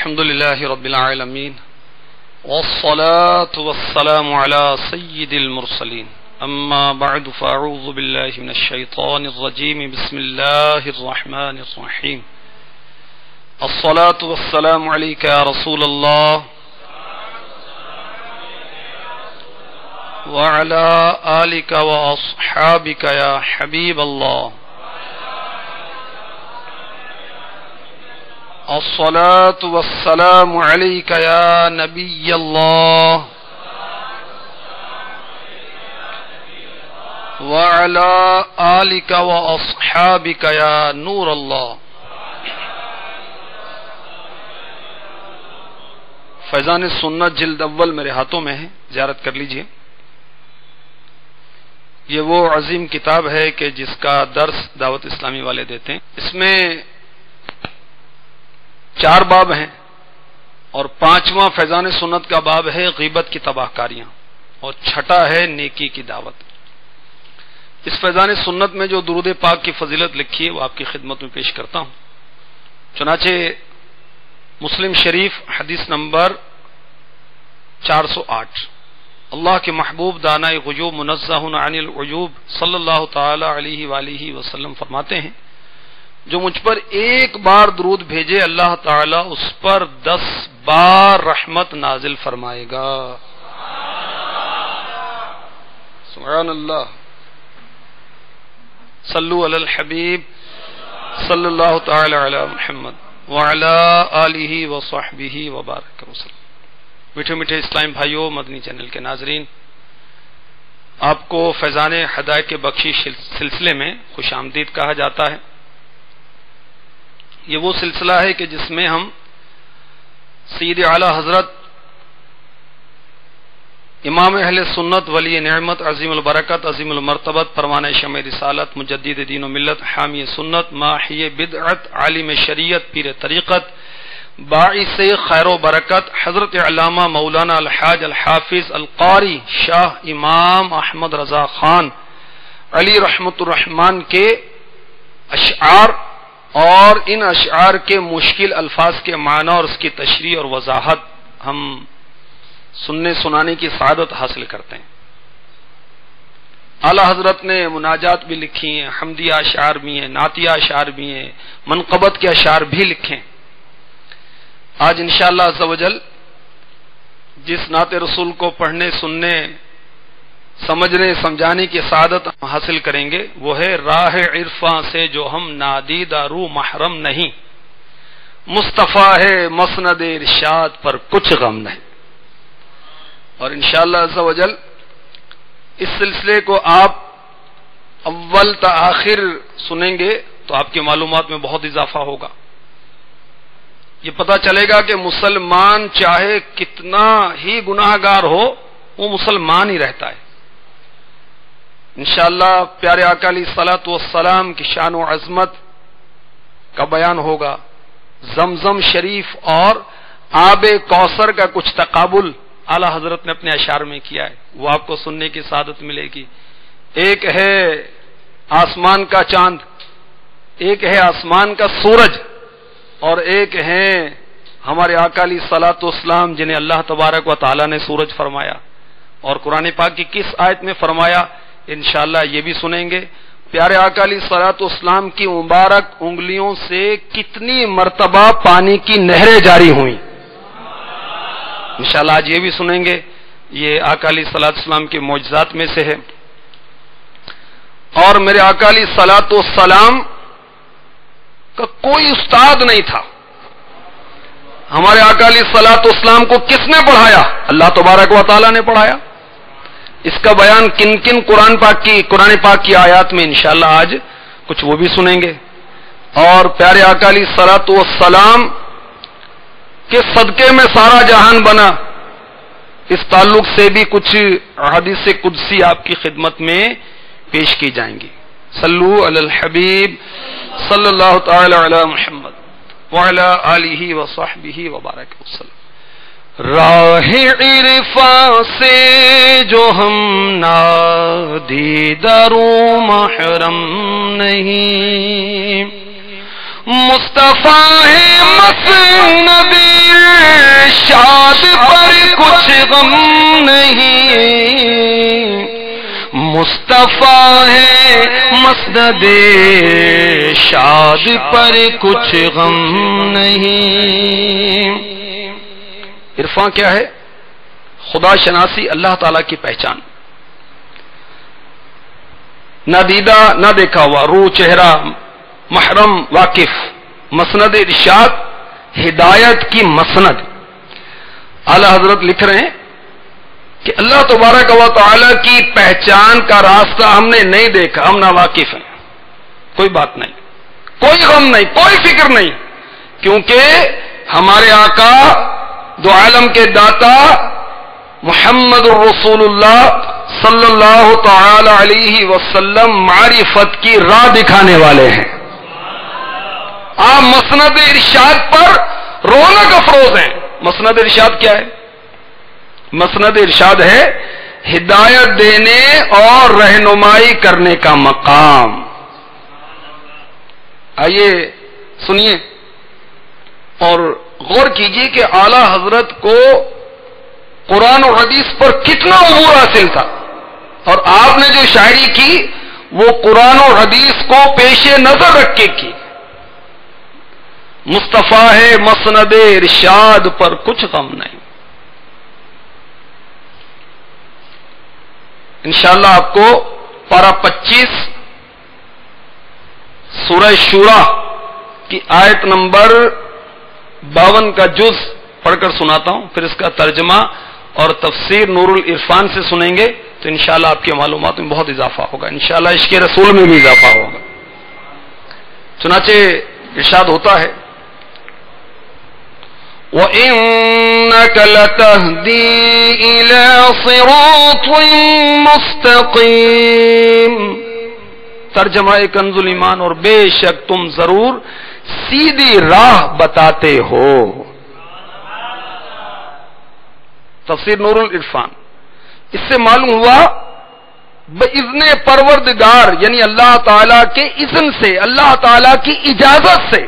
الحمد لله رب العالمين والصلاة والسلام على سيد المرسلين أما بعد فأعوذ بالله من الشيطان الرجيم بسم الله الرحمن الرحيم الصلاة والسلام عليك يا رسول الله وعلى آلك وأصحابك يا حبيب الله الصلاة والسلام عليك يا نبي الله وعلى آلك وأصحابك يا نور الله. فیضان سنت جلد اول میرے ہاتھوں میں ہے، زیارت کر لیجئے. یہ وہ عظیم کتاب ہے کہ جس کا درس دعوت اسلامی والے دیتے ہیں. اس میں 4 باب ہیں اور 5واں فیضان سنت کا باب ہے غیبت کی تباہ کاریاں اور 6 ہے نیکی کی دعوت. اس فیضان سنت میں جو درود پاک کی فضیلت لکھی ہے وہ آپ کی خدمت میں پیش کرتا ہوں. چنانچہ مسلم شریف حدیث نمبر 408 اللہ کے محبوب دانائے غیوب منزہ عن العیوب صلی اللہ تعالی علیہ وآلہ وسلم فرماتے ہیں جو مجھ پر 1 بار درود بھیجے اللہ تعالی اس پر 10 بار رحمت نازل فرمائے گا. سبحان اللہ. صلو علی الحبیب صلی اللہ تعالی علی محمد وعلی آلہ وصحبہ وبارک وسلم. میٹھے میٹھے اسلام بھائیوں، مدنی چینل کے ناظرین، آپ کو فیضان ہدایت کے بخشش سلسلے میں خوش آمدید کہا جاتا ہے. یہ وہ سلسلہ ہے کہ جس میں ہم سید اعلی حضرت امام اہل سنت ولی نعمت عظیم البرکت عظیم المرتبت پروانہ شمع رسالت مجدد دین و ملت حامی سنت ماحی بدعت عالم شریعت پیر طریقت باعث خیر و برکت حضرت علامہ مولانا الحاج الحافظ القاری شاہ امام احمد رضا خان علی رحمت الرحمان کے اشعار اور ان اشعار کے مشکل الفاظ کے معنی اور اس کی تشریح اور وضاحت ہم سننے سنانے کی سعادت حاصل کرتے ہیں. اعلی حضرت نے مناجات بھی لکھی ہیں، حمدیہ اشعار بھی ہیں، نعتیہ اشعار بھی ہیں، منقبت کے اشعار بھی لکھے ہیں. آج انشاءاللہ عز و جل جس نعت رسول کو پڑھنے سننے سمجھنے سمجھانے کی سعادت حاصل کریں گے وہ ہے راہ عرفاں سے جو ہم نادیدہ رو محرم نہیں، مصطفیٰ ہے مسند ارشاد پر کچھ غم نہیں. اور انشاءاللہ عز و جل اس سلسلے کو آپ اول تا آخر سنیں گے تو آپ کی معلومات میں بہت اضافہ ہوگا. یہ پتہ چلے گا کہ مسلمان چاہے کتنا ہی گناہ گار ہو وہ مسلمان ہی رہتا ہے. انشاءاللہ پیارے آقا علیہ الصلوۃ والسلام کی شان و عظمت کا بیان ہوگا. زمزم شریف اور آب کوثر کا کچھ تقابل اعلی حضرت نے اپنے اشعار میں کیا ہے، وہ آپ کو سننے کی سعادت ملے گی. ایک ہے آسمان کا چاند، ایک ہے آسمان کا سورج، اور ایک ہیں ہمارے آقا علیہ الصلوۃ والسلام جنہیں اللہ تبارک و تعالی نے سورج فرمایا اور قرآن پاک کی کس آیت میں فرمایا انشاءاللہ یہ بھی سنیں گے. پیارے آقا علیہ الصلوۃ والسلام کی مبارک انگلیوں سے کتنی مرتبہ پانی کی نہریں جاری ہوئیں انشاءاللہ آج یہ بھی سنیں گے. یہ آقا علیہ الصلوۃ والسلام کے معجزات میں سے ہے. اور میرے آقا علیہ الصلوۃ والسلام کا کوئی استاد نہیں تھا. ہمارے آقا علیہ الصلوۃ والسلام کو کس نے پڑھایا؟ اللہ تبارک و تعالی نے پڑھایا. اس کا بیان کن کن قرآن پاک کی آیات میں انشاءاللہ آج کچھ وہ بھی سنیں گے. اور پیارے آقا علیہ الصلوۃ والسلام کے صدقے میں سارا جہان بنا، اس تعلق سے بھی کچھ احادیث قدسی آپ کی خدمت میں پیش کی جائیں گی. صلو علی الحبیب صلی اللہ تعالی علی محمد وعلی آلہ وصحبہ وبارک وسلم. راہ عرفاں سے جو ہم نادیدہ رو محرم نہیں، مصطفیٰ ہے مسند شاد پر کچھ غم نہیں، مصطفیٰ ہے مسند شاد پر کچھ غم نہیں۔ عرفان کیا ہے؟ خدا شناسی، اللہ تعالی کی پہچان، نہ دیدہ نہ دیکھا ہوا، روح چہرہ محرم واقف، مسند ارشاد ہدایت کی مسند۔ اعلی حضرت لکھ رہے ہیں کہ اللہ تبارک و تعالی کی پہچان کا راستہ ہم نے نہیں دیکھا، ہم ناواقف ہیں، کوئی بات نہیں، کوئی غم نہیں، کوئی فکر نہیں، کیونکہ ہمارے آقا دو عالم کے داتا محمد الرسول اللہ صلی اللہ تعالی علیہ وسلم معرفت کی راہ دکھانے والے ہیں۔ آپ مسند ارشاد پر رونق افروز ہیں۔ مسند ارشاد کیا ہے؟ مسند ارشاد ہے ہدایت دینے اور رہنمائی کرنے کا مقام۔ آئیے سنیے اور غور کیجیے کہ اعلی حضرت کو قرآن و حدیث پر کتنا عبور حاصل تھا، اور آپ نے جو شاعری کی وہ قرآن و حدیث کو پیش نظر رکھ کے کی۔ مصطفیٰ ہے مسند ارشاد پر کچھ غم نہیں۔ انشاءاللہ آپ کو پارہ 25 سورہ شورا کی آیت نمبر 52 کا جز پڑھ کر سناتا ہوں، پھر اس کا ترجمہ اور تفسیر نور العرفان سے سنیں گے تو انشاءاللہ آپ کی معلومات میں بہت اضافہ ہوگا، انشاءاللہ عشق رسول میں بھی اضافہ ہوگا۔ چنانچہ ارشاد ہوتا ہے وَإِنَّكَ لَتَهْدِي إِلَى صِرَاطٍ مُسْتَقِيمٍ، ترجمہ کنز الایمان، اور بے شک تم ضرور سیدھی راہ بتاتے ہو۔ تفسیر نور العرفان، اس سے معلوم ہوا بإذن پروردگار یعنی اللہ تعالی کے اذن سے، اللہ تعالی کی اجازت سے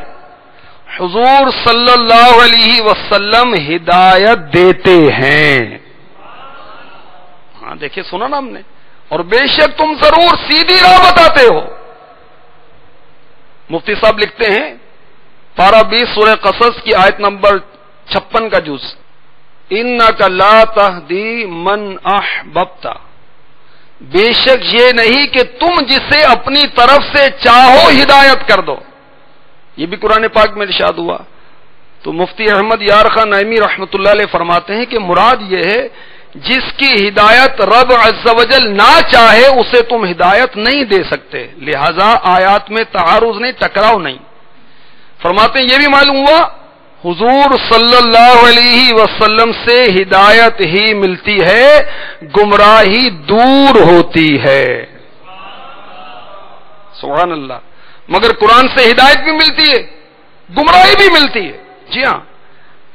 حضور صلی اللہ علیہ وسلم ہدایت دیتے ہیں۔ ہاں دیکھیں، سنا نا ہم نے، اور بے شک تم ضرور سیدھی راہ بتاتے ہو۔ مفتی صاحب لکھتے ہیں پارہ 20 سورہ قصص کی آیت نمبر 56 کا جز، اِنَّكَ لَا تَهْدِي مَنْ أَحْبَبْتَ، بے شک یہ نہیں کہ تم جسے اپنی طرف سے چاہو ہدایت کر دو۔ یہ بھی قرآن پاک میں ارشاد ہوا۔ تو مفتی احمد یار خان نعیمی رحمۃ اللہ علیہ فرماتے ہیں کہ مراد یہ ہے جس کی ہدایت رب عز و جل نہ چاہے اسے تم ہدایت نہیں دے سکتے، لہذا آیات میں تعارض نہیں، ٹکراؤ نہیں۔ فرماتے ہیں یہ بھی معلوم ہوا حضور صلی اللہ علیہ وسلم سے ہدایت ہی ملتی ہے، گمراہی دور ہوتی ہے۔ سبحان اللہ۔ مگر قرآن سے ہدایت بھی ملتی ہے، گمراہی بھی ملتی ہے۔ جی ہاں،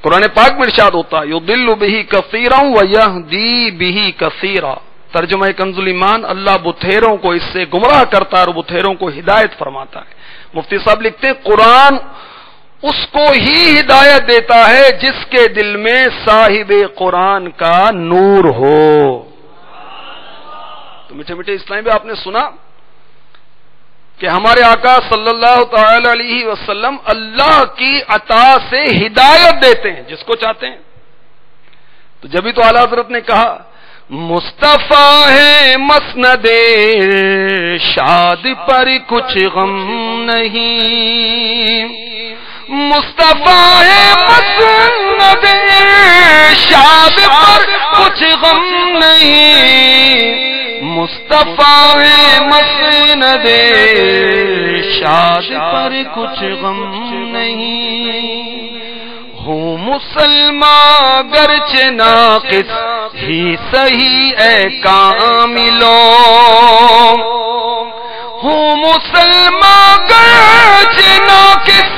قرآن پاک میں ارشاد ہوتا ہے یضل بہ کثیرا ویہدی بہ کثیرا، ترجمہ کنز الایمان، اللہ بتھیروں کو اس سے گمراہ کرتا ہے اور بتھیروں کو ہدایت فرماتا ہے۔ مفتی صاحب لکھتے ہیں قرآن اس کو ہی ہدایت دیتا ہے جس کے دل میں صاحب قرآن کا نور ہو۔ تو میٹھے میٹھے اسلام بھی آپ نے سنا کہ ہمارے آقا صلی اللہ تعالی علیہ وسلم اللہ کی عطا سے ہدایت دیتے ہیں جس کو چاہتے ہیں۔ تو جبھی تو اعلیٰ حضرت نے کہا مصطفیٰ ہے مسند شاد پر کچھ غم نہیں، مصطفیٰ ہے مسند شاد پر کچھ غم نہیں، مصطفیٰ ہے مسند شاد پر کچھ غم نہیں، ہوں مسلمان گرچہ ناقص ہی صحیح اے کاملو، ہوں مسلمان گرچہ ناقص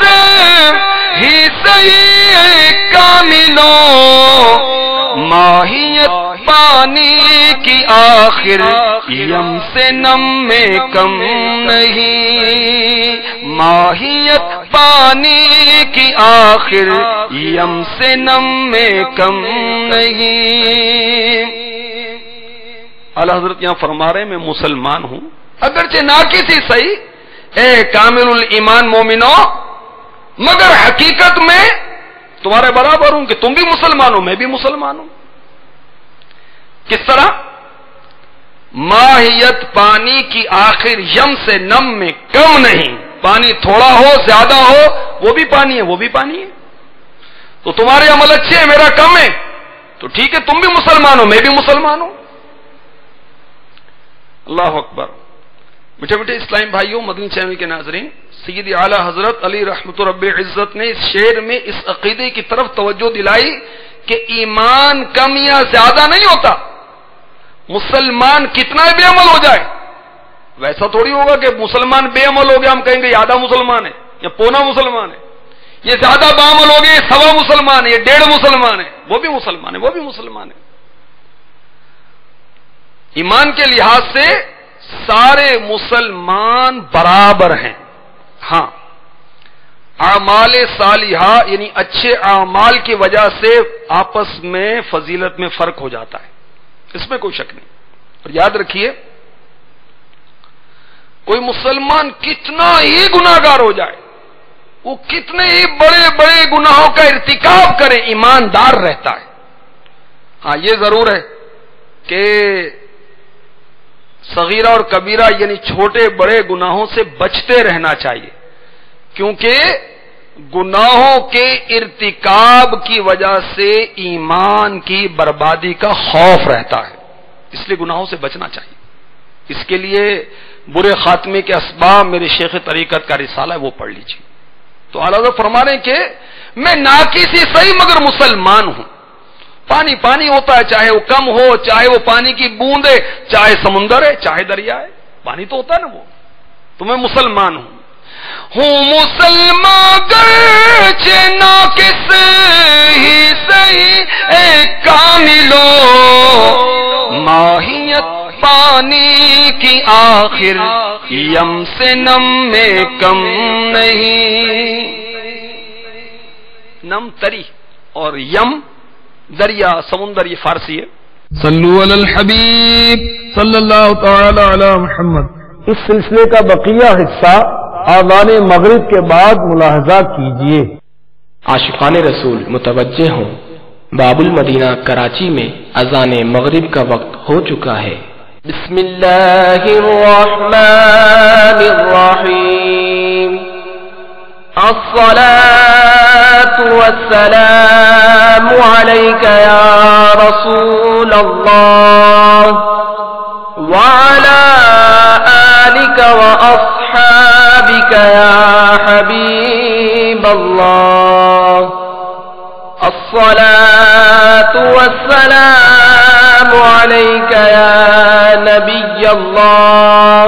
ہی صحیح اے کاملو، ماہیت پانی کی آخر یم سے نم میں کم نہیں، ماہیت پانی کی آخر یم سے نم میں کم نہیں. اعلی حضرت یہاں فرما رہے ہیں میں مسلمان ہوں، اگرچہ ناقص ہی صحیح، اے کامل الایمان مومنو، مگر حقیقت میں تمہارے برابر ہوں کہ تم بھی مسلمان ہو میں بھی مسلمان ہوں. کس طرح؟ ماہیت پانی کی آخر یم سے نم میں کم نہیں. پانی تھوڑا ہو زیادہ ہو وہ بھی پانی ہے، وہ بھی پانی ہے. تو تمہارے عمل اچھے ہیں میرا کم ہے تو ٹھیک ہے، تم بھی مسلمان ہو میں بھی مسلمان ہوں. اللہ اکبر. میٹھے میٹھے اسلام بھائیوں، مدنی چینل کے ناظرین، سید اعلی حضرت علی رحمت رب عزت نے اس شعر میں اس عقیدے کی طرف توجہ دلائی کہ ایمان کم یا زیادہ نہیں ہوتا. مسلمان کتنا بے عمل ہو جائے، ویسا تھوڑی ہوگا کہ مسلمان بے عمل ہو گیا ہم کہیں گے یہ آدھا مسلمان ہے یا پونا مسلمان ہے، یہ زیادہ بعمل ہو گیا یہ سوا مسلمان ہے، یہ 1.5 مسلمان ہے، وہ بھی مسلمان ہے، وہ بھی مسلمان ہے. ایمان کے لحاظ سے سارے مسلمان برابر ہیں. ہاں، اعمال صالحہ یعنی اچھے اعمال کی وجہ سے آپس میں فضیلت میں فرق ہو جاتا ہے، اس میں کوئی شک نہیں. اور یاد رکھیے، کوئی مسلمان کتنا ہی گناہگار ہو جائے، وہ کتنے ہی بڑے بڑے گناہوں کا ارتکاب کرے، ایماندار رہتا ہے. ہاں یہ ضرور ہے کہ صغیرہ اور کبیرہ یعنی چھوٹے بڑے گناہوں سے بچتے رہنا چاہیے، کیونکہ گناہوں کے ارتکاب کی وجہ سے ایمان کی بربادی کا خوف رہتا ہے، اس لیے گناہوں سے بچنا چاہیے. اس کے لیے برے خاتمے کے اسباب میرے شیخ طریقت کا رسالہ ہے، وہ پڑھ لیجیے. تو اعلیٰ حضرت فرما رہے ہیں کہ میں ناقص ہی صحیح مگر مسلمان ہوں. پانی پانی ہوتا ہے، چاہے وہ کم ہو، چاہے وہ پانی کی بوند ہے، چاہے سمندر ہے، چاہے دریا ہے، پانی تو ہوتا ہے نا وہ. تو میں مسلمان ہوں مسلمان گرچہ ناقص ہی صحیح اے کاملو، ماہیت پانی کی آخر یم سے نم میں کم نہیں. نم تری اور یم دریا سمندر، یہ فارسی ہے. صلو علی الحبیب صلی اللہ تعالی علی محمد. اس سلسلے کا بقیہ حصہ آذان مغرب کے بعد ملاحظہ کیجیے. عاشقان رسول متوجہ ہوں، باب المدینہ کراچی میں اذان مغرب کا وقت ہو چکا ہے. بسم اللہ الرحمن الرحیم. الصلاة والسلام عليك يا رسول الله وعلى آلك وأصحابك يا حبيب الله. الصلاة والسلام عليك يا نبي الله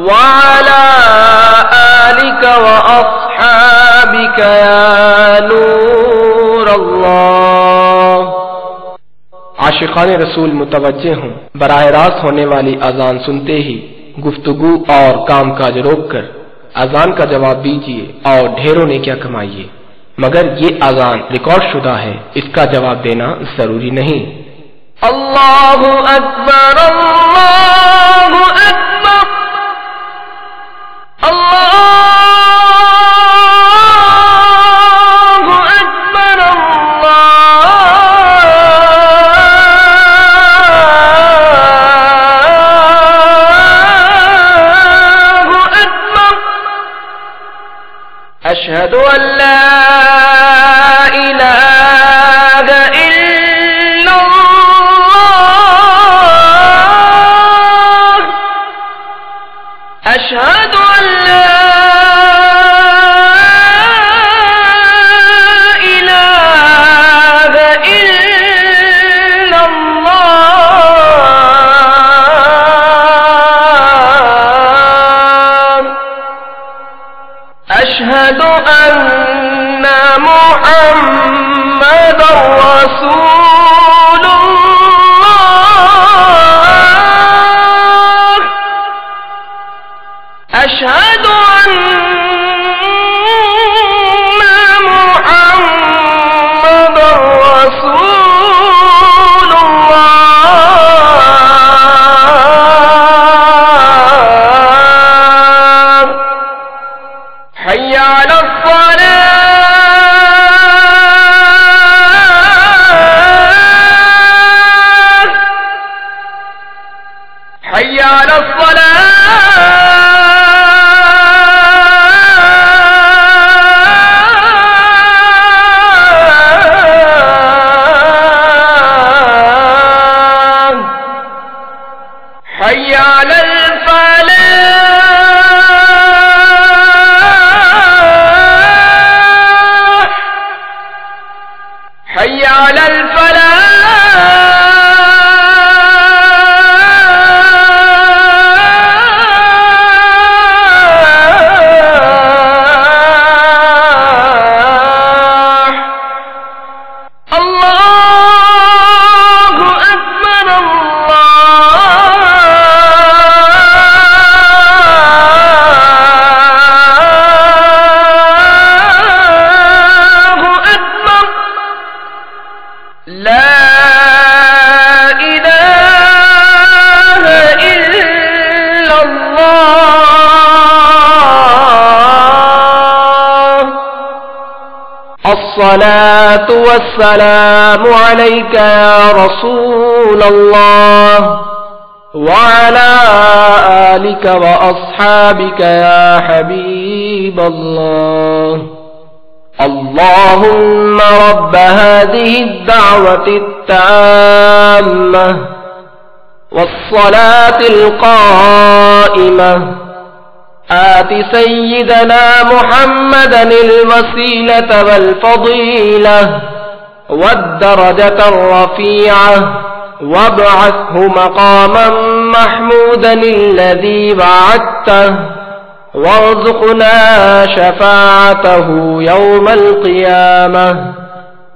وعلى آلك وأصحابك يا نور الله. عاشقان رسول متوجہ ہوں، براہ راست ہونے والی اذان سنتے ہی گفتگو اور کام کاج روک کر اذان کا جواب دیجیے اور ڈھیروں نے کیا کمائیے. مگر یہ اذان ریکارڈ شدہ ہے، اس کا جواب دینا ضروری نہیں. اللہ اکبر اللہ اکبر اللہ اکبر اللہ اکبر. اشہد ان لا الہ الا اللہ. اشہد ان لا الہ الا اللہ. اشہد ان على الصلاة حي على الفلاح حي على الصلاة والسلام عليك يا رسول الله وعلى آلك وأصحابك يا حبيب الله اللهم رب هذه الدعوة التامة والصلاة القائمة آت سيدنا محمدا الوسيلة والفضيلة والدرجة الرفيعة وابعثه مقاما محمودا الذي وعدته وارزقنا شفاعته يوم القيامة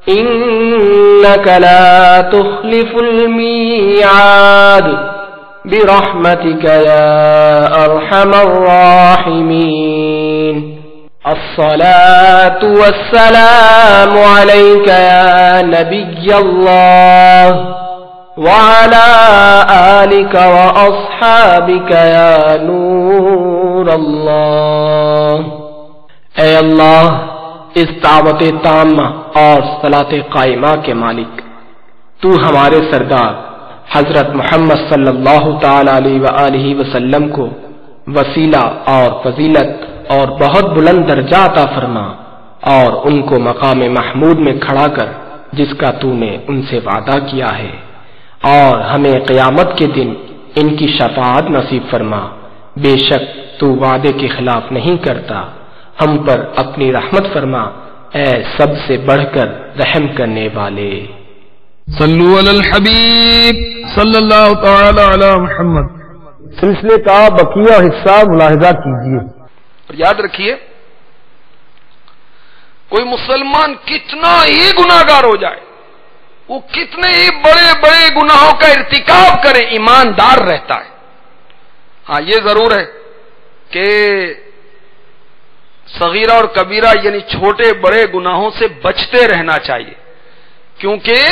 إنك لا تخلف الميعاد برحمتك يا أرحم الراحمين الصلاة والسلام عليك يا نبي الله وعلى آلك وأصحابك يا نور الله اے اللہ اس دعوت تامہ اور صلاۃ قائمہ کے مالک تو ہمارے سردار حضرت محمد صلی اللہ تعالی علیہ وآلہ وسلم کو وسیلہ اور فضیلت اور بہت بلند درجہ عطا فرما اور ان کو مقام محمود میں کھڑا کر جس کا تو نے ان سے وعدہ کیا ہے اور ہمیں قیامت کے دن ان کی شفاعت نصیب فرما بے شک تو وعدے کے خلاف نہیں کرتا ہم پر اپنی رحمت فرما اے سب سے بڑھ کر رحم کرنے والے صلو علی الحبیب صلی اللہ تعالی علی محمد سلسلے کا بقیہ حصہ ملاحظہ کیجیے اور یاد رکھیے کوئی مسلمان کتنا ہی گناہگار ہو جائے وہ کتنے ہی بڑے بڑے گناہوں کا ارتکاب کرے ایماندار رہتا ہے ہاں یہ ضرور ہے کہ صغیرہ اور کبیرہ یعنی چھوٹے بڑے گناہوں سے بچتے رہنا چاہیے کیونکہ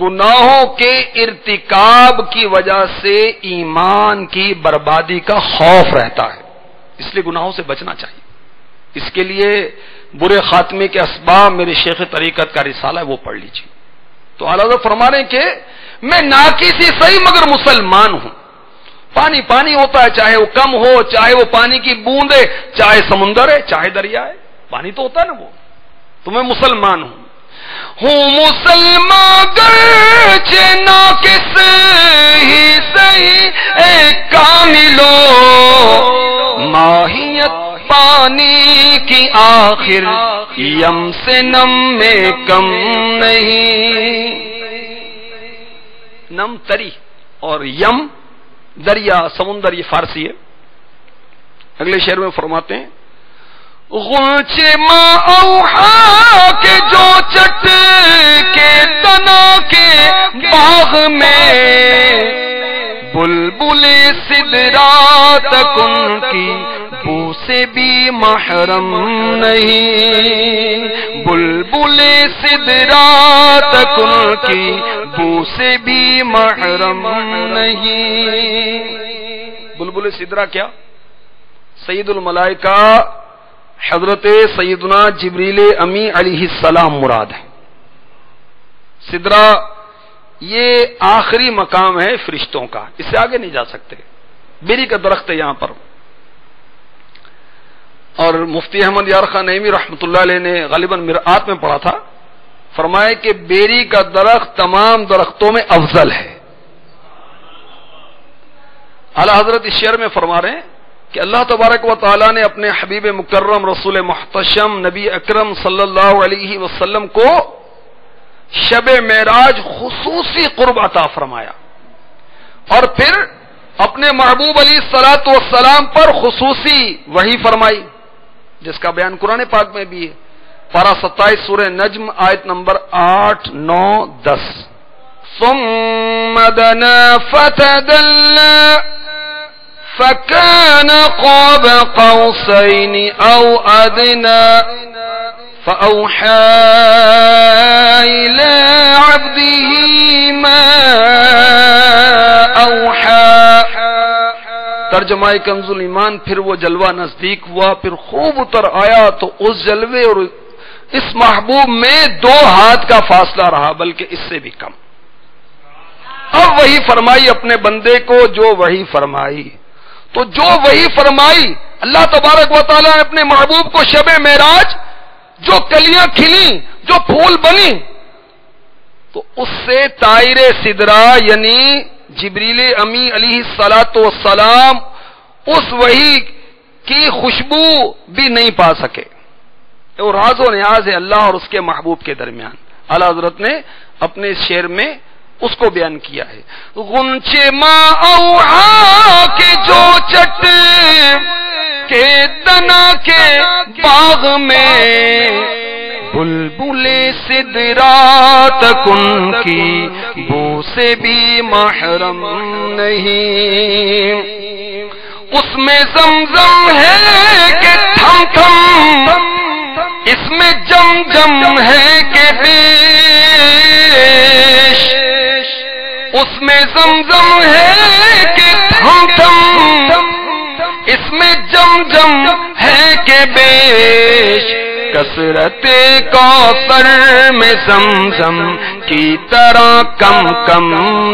گناہوں کے ارتکاب کی وجہ سے ایمان کی بربادی کا خوف رہتا ہے اس لیے گناہوں سے بچنا چاہیے اس کے لیے برے خاتمے کے اسباب میرے شیخ طریقت کا رسالہ ہے وہ پڑھ لیجیے تو اعلیٰ حضرت فرما رہے ہیں کہ میں ناقص ہی صحیح مگر مسلمان ہوں پانی پانی ہوتا ہے چاہے وہ کم ہو چاہے وہ پانی کی بوند ہے چاہے سمندر ہے چاہے دریا ہے پانی تو ہوتا ہے نا وہ تو میں مسلمان ہوں مسلمان گرچہ ناقص ہی صحیح اے کاملو ماہیت پانی کی آخر یم سے نم میں کم نہیں نم تری اور یم دریا سمندر یہ فارسی ہے اگلے شعر میں فرماتے ہیں غنچے ماں اوہا کے جو چٹ کے تنا کے باغ میں بلبل سدرا تک ان کی بو سے بھی محرم نہیں بلبل سدرا تک ان کی بو سے بھی محرم نہیں بلبل سدرا کیا سید الملائکہ حضرت سیدنا جبریل امی علیہ السلام مراد ہے سدرا یہ آخری مقام ہے فرشتوں کا اس سے آگے نہیں جا سکتے بیری کا درخت ہے یہاں پر. اور مفتی احمد یار خان نعیمی رحمۃ اللہ علیہ نے غالباً مرآت میں پڑھا تھا، فرمائے کہ بیری کا درخت تمام درختوں میں افضل ہے. اعلی حضرت اس شعر میں فرما رہے ہیں کہ اللہ تبارک و تعالیٰ نے اپنے حبیب مکرم رسول محتشم نبی اکرم صلی اللہ علیہ وسلم کو شب معراج خصوصی قرب عطا فرمایا، اور پھر اپنے محبوب علیہ الصلوۃ والسلام پر خصوصی وحی فرمائی، جس کا بیان قرآن پاک میں بھی ہے. پارہ 27 سورہ نجم آیت نمبر 8، 9، 10. ثم دنا فتدلى فكان قاب قوسين أو أدنى فأوحى إلى عبده ما أوحى. ترجمہ کنز الایمان. پھر وہ جلوہ نزدیک ہوا، پھر خوب اتر آیا تو اس جلوے اور اس محبوب میں 2 ہاتھ کا فاصلہ رہا، بلکہ اس سے بھی کم. اب وہی فرمائی اپنے بندے کو جو وہی فرمائی. تو جو وہی فرمائی اللہ تبارک و تعالیٰ نے اپنے محبوب کو شب معراج، جو کلیاں کھلی، جو پھول بنی، تو اس سے طائر سدرہ یعنی جبریل امی علیہ الصلوۃ والسلام اس وحی کی خوشبو بھی نہیں پا سکے. وہ راز و نیاز ہے اللہ اور اس کے محبوب کے درمیان. اعلی حضرت نے اپنے اس شعر میں اس کو بیان کیا ہے. غنچے ماں اوہا کے جو چٹے کے تنا کے باغ میں بلبل سدرا تک ان کی بو سے بھی محرم نہیں. اس میں زمزم ہے کہ تھم تھم، اس میں جم جم ہے کہ بیش. اس میں زمزم ہے کہ تھم تھم، اس میں جم جم ہے کہ بیش. کثرت کوثر میں زمزم کی طرح کم کم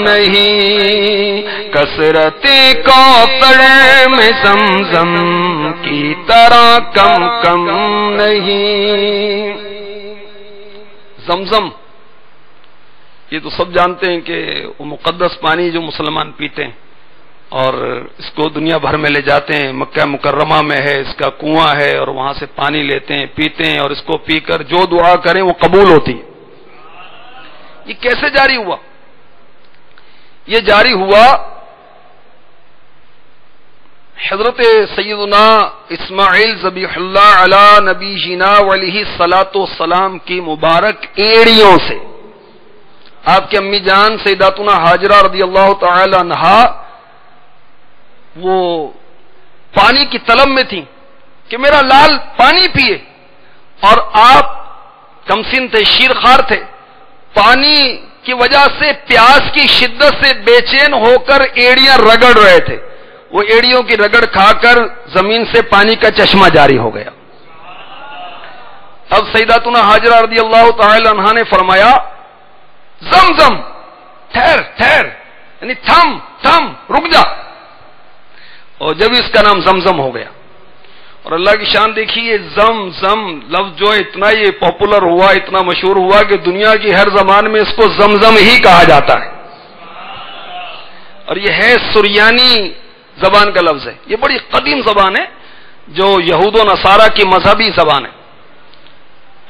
نہیں. کثرت کوثر میں زمزم کی طرح کم کم نہیں. زمزم یہ تو سب جانتے ہیں کہ وہ مقدس پانی جو مسلمان پیتے ہیں اور اس کو دنیا بھر میں لے جاتے ہیں. مکہ مکرمہ میں ہے اس کا کنواں ہے، اور وہاں سے پانی لیتے ہیں، پیتے ہیں، اور اس کو پی کر جو دعا کریں وہ قبول ہوتی ہے. یہ کیسے جاری ہوا؟ یہ جاری ہوا حضرت سیدنا اسماعیل ذبیح اللہ علی نبی جینا علیہ الصلوۃ والسلام کی مبارک ایڑیوں سے. آپ کی امی جان سیداتنا ہاجرہ رضی اللہ تعالی عنہا وہ پانی کی طلب میں تھی کہ میرا لال پانی پیے، اور آپ کمسن تھے، شیر خوار تھے. پانی کی وجہ سے پیاس کی شدت سے بے چین ہو کر ایڑیاں رگڑ رہے تھے. وہ ایڑیوں کی رگڑ کھا کر زمین سے پانی کا چشمہ جاری ہو گیا. اب سیداتنا ہاجرہ رضی اللہ تعالی عنہا نے فرمایا زمزم ٹھہر ٹھہر، یعنی تھم تھم، رک جا. اور جب اس کا نام زمزم ہو گیا. اور اللہ کی شان دیکھیے، زمزم لفظ جو اتنا یہ پاپولر ہوا، اتنا مشہور ہوا کہ دنیا کی ہر زبان میں اس کو زمزم ہی کہا جاتا ہے. اور یہ ہے سریانی زبان کا لفظ ہے. یہ بڑی قدیم زبان ہے جو یہود و نصارہ کی مذہبی زبان ہے.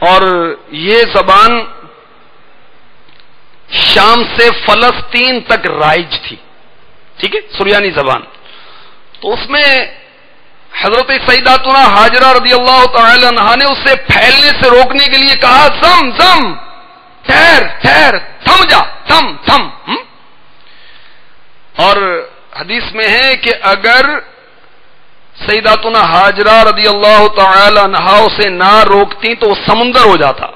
اور یہ زبان شام سے فلسطین تک رائج تھی. ٹھیک ہے، سریانی زبان. تو اس میں حضرت سیداتنا ہاجرہ رضی اللہ تعالی عنہا نے اسے پھیلنے سے روکنے کے لیے کہا زم زم، ٹھہر ٹھہر، تھم جا، تھم تھم. اور حدیث میں ہے کہ اگر سیداتنا ہاجرہ رضی اللہ تعالی عنہا اسے نہ روکتی تو وہ سمندر ہو جاتا،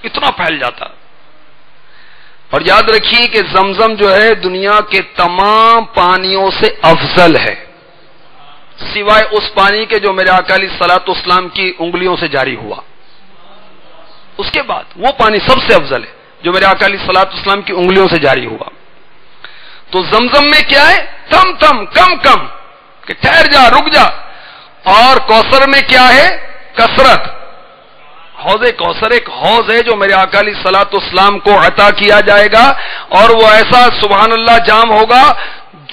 اتنا پھیل جاتا. اور یاد رکھیے کہ زمزم جو ہے دنیا کے تمام پانیوں سے افضل ہے، سوائے اس پانی کے جو میرے آقا علیہ الصلوۃ والسلام کی انگلیوں سے جاری ہوا. اس کے بعد وہ پانی سب سے افضل ہے جو میرے آقا علیہ الصلوۃ والسلام کی انگلیوں سے جاری ہوا. تو زمزم میں کیا ہے؟ تھم تھم، کم کم. کہ ٹھہر جا، رک جا. اور کوثر میں کیا ہے؟ کثرت. حوض کوثر ایک حوض ہے جو میرے آقا علیہ الصلوۃ والسلام کو عطا کیا جائے گا، اور وہ ایسا سبحان اللہ جام ہوگا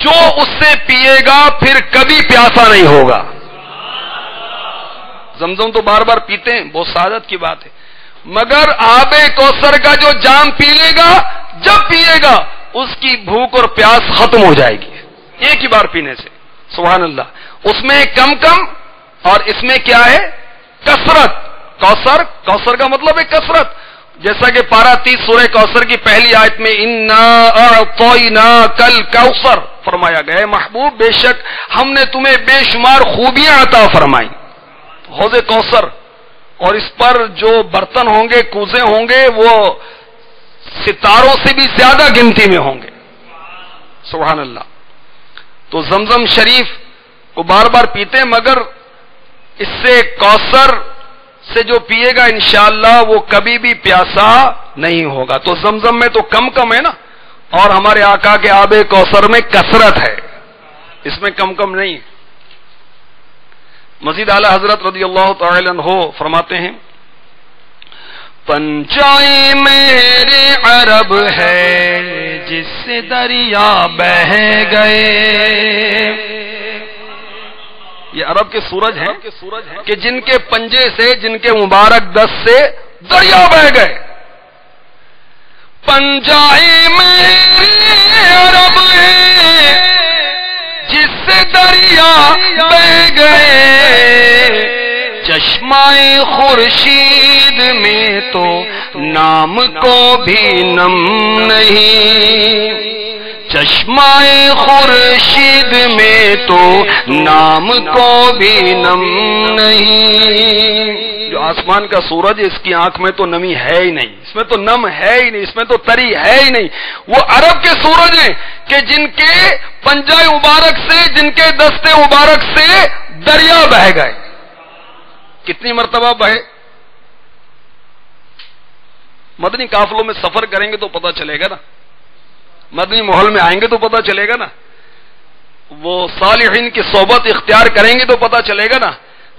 جو اس سے پیے گا پھر کبھی پیاسا نہیں ہوگا. زمزم تو بار بار پیتے ہیں، بہت سعادت کی بات ہے، مگر آب کوثر کا جو جام پی لے گا، جب پیے گا اس کی بھوک اور پیاس ختم ہو جائے گی ایک ہی بار پینے سے. سبحان اللہ. اس میں کم کم اور اس میں کیا ہے؟ کثرت. کوثر کا مطلب ہے کثرت. جیسا کہ پارہ 30 سورہ کوثر کی پہلی آیت میں انا اعطیناک الکوثر فرمایا گیا ہے، محبوب بے شک ہم نے تمہیں بے شمار خوبیاں عطا فرمائی. حوض کوثر، اور اس پر جو برتن ہوں گے، کوزے ہوں گے، وہ ستاروں سے بھی زیادہ گنتی میں ہوں گے. سبحان اللہ. تو زمزم شریف کو بار بار پیتے ہیں، مگر اس سے کوثر سے جو پیے گا انشاءاللہ وہ کبھی بھی پیاسا نہیں ہوگا. تو زمزم میں تو کم کم ہے نا، اور ہمارے آقا کے آب کوثر میں کثرت ہے، اس میں کم کم نہیں ہے. مزید اعلی حضرت رضی اللہ تعالی عنہ فرماتے ہیں پنجائے میرے عرب ہے جس سے دریا بہہ گئے. یہ عرب کے سورج ہیں کہ جن کے پنجے سے، جن کے مبارک دست سے دریا بہہ گئے. پنجائے میرے عرب ہے جس سے دریا بہہ گئے. چشمہ خورشید میں تو نام کو بھی نم نہیں. چشمہ خورشید میں تو نام کو بھی نم نہیں. جو آسمان کا سورج اس کی آنکھ میں تو نمی ہے ہی نہیں، اس میں تو نم ہے ہی نہیں، اس میں تو تری ہے ہی نہیں. وہ عرب کے سورج ہیں کہ جن کے پنجہ مبارک سے، جن کے دستے مبارک سے دریا بہہ گئے. کتنی مرتبہ بہے؟ مدنی قافلوں میں سفر کریں گے تو پتہ چلے گا نا، مدنی ماحول میں آئیں گے تو پتہ چلے گا نا، وہ صالحین کی صحبت اختیار کریں گے تو پتہ چلے گا نا،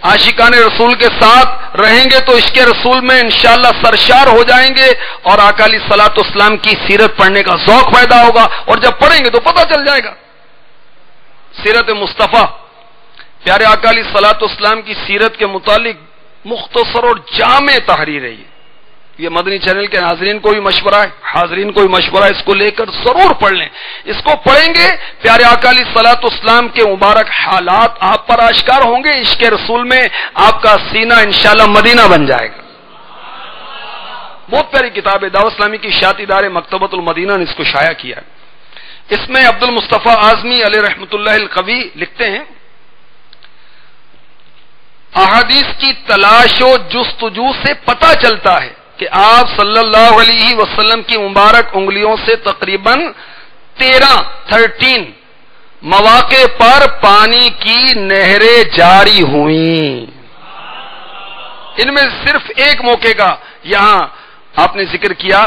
عاشقان رسول کے ساتھ رہیں گے تو عشق رسول میں انشاءاللہ سرشار ہو جائیں گے، اور آقا علیہ الصلوۃ والسلام کی سیرت پڑھنے کا ذوق پیدا ہوگا، اور جب پڑھیں گے تو پتہ چل جائے گا. سیرت مصطفیٰ، پیارے آقا علیہ الصلوۃ والسلام کی سیرت کے متعلق مختصر اور جامع تحریر ہے. یہ مدنی چینل کے ناظرین کو بھی مشورہ ہے، حاضرین کو بھی مشورہ ہے، اس کو لے کر ضرور پڑھ لیں. اس کو پڑھیں گے پیارے آقا علیہ الصلوۃ والسلام کے مبارک حالات آپ پر آشکار ہوں گے. عشق رسول میں آپ کا سینہ انشاءاللہ مدینہ بن جائے گا. بہت پیاری کتاب ہے، دعوت اسلامی کی اشاعتی ادارے مکتبۃ المدینہ نے اس کو شائع کیا ہے. اس میں عبد المصطفیٰ اعظمی علیہ رحمۃ اللہ القوی لکھتے ہیں احادیث کی تلاش و جستجو سے پتہ چلتا ہے کہ آپ صلی اللہ علیہ وسلم کی مبارک انگلیوں سے تقریباً 13 مواقع پر پانی کی نہریں جاری ہوئیں. ان میں صرف ایک موقع کا یہاں آپ نے ذکر کیا.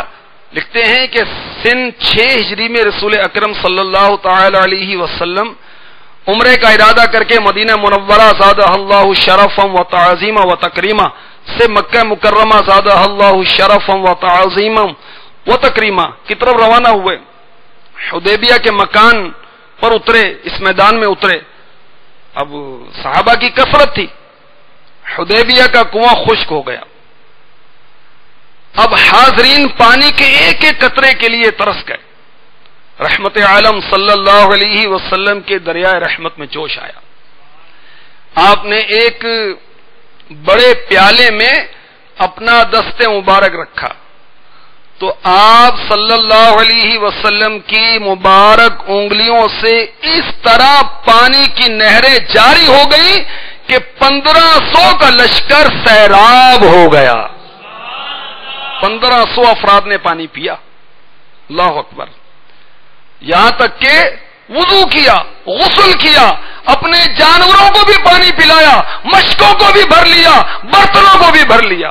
لکھتے ہیں کہ سن 6 ہجری میں رسول اکرم صلی اللہ تعالی علیہ وسلم عمرے کا ارادہ کر کے مدینہ منورہ زادہ اللہ شرفا و تعظیما و تکریما سے مکہ مکرمہ زادہ اللہ شرفا و تعظیما و تکریما کی طرف روانہ ہوئے. حدیبیہ کے مکان پر اترے، اس میدان میں اترے. اب صحابہ کی کثرت تھی، حدیبیہ کا کنواں خشک ہو گیا. اب حاضرین پانی کے ایک ایک قطرے کے لیے ترس گئے. رحمت عالم صلی اللہ علیہ وسلم کے دریائے رحمت میں جوش آیا. آپ نے ایک بڑے پیالے میں اپنا دست مبارک رکھا تو آپ صلی اللہ علیہ وسلم کی مبارک انگلیوں سے اس طرح پانی کی نہریں جاری ہو گئی کہ 1500 کا لشکر سیراب ہو گیا. 1500 افراد نے پانی پیا. اللہ اکبر. یہاں تک کہ وضو کیا، غسل کیا، اپنے جانوروں کو بھی پانی پلایا، مشکوں کو بھی بھر لیا، برتنوں کو بھی بھر لیا.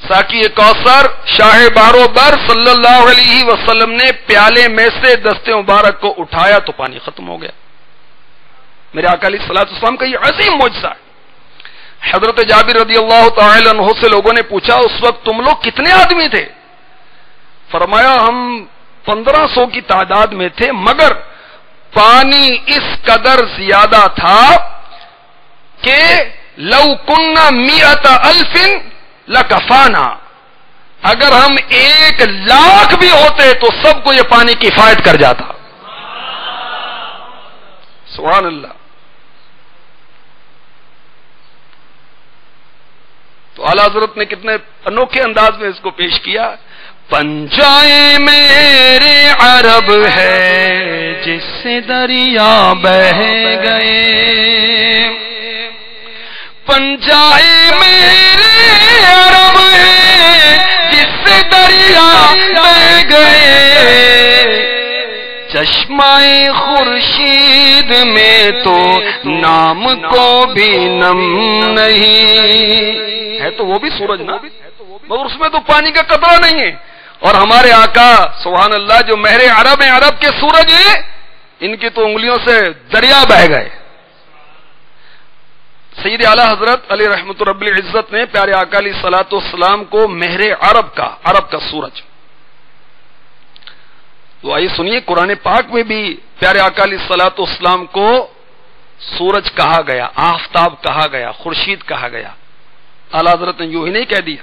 ساقی کوثر شاہ بارو بر صلی اللہ علیہ وسلم نے پیالے میں سے دست مبارک کو اٹھایا تو پانی ختم ہو گیا. میرے آقا علیہ الصلوۃ والسلام کا یہ عظیم معجزہ ہے. حضرت جابر رضی اللہ تعالی عنہ سے لوگوں نے پوچھا اس وقت تم لوگ کتنے آدمی تھے؟ فرمایا ہم 1500 کی تعداد میں تھے، مگر پانی اس قدر زیادہ تھا کہ لو کننا 100,000 لکفانا، اگر ہم 1,00,000 بھی ہوتے تو سب کو یہ پانی کفایت کر جاتا. سبحان اللہ. تو اعلیٰ حضرت نے کتنے انوکھے انداز میں اس کو پیش کیا. پنجائے میرے عرب ہے جس سے دریا بہ گئے، پنجائے میرے عرب ہے جس سے دریا بہ گئے، چشمہ خورشید میں تو نام کو بھی نم نہیں ہے. تو وہ بھی سورج نا، مگر اس میں تو پانی کا قطرہ نہیں ہے. اور ہمارے آقا سبحان اللہ جو مہر عرب ہیں، عرب کے سورج ہیں، ان کی تو انگلیوں سے دریا بہہ گئے. سید اعلیٰ حضرت علی رحمت رب العزت نے پیارے آقا علیہ الصلوۃ والسلام کو مہر عرب کا سورج. تو آئیے سنیے، قرآن پاک میں بھی پیارے آقا علیہ الصلوۃ والسلام کو سورج کہا گیا، آفتاب کہا گیا، خورشید کہا گیا. اعلیٰ حضرت نے یوں ہی نہیں کہہ دیا.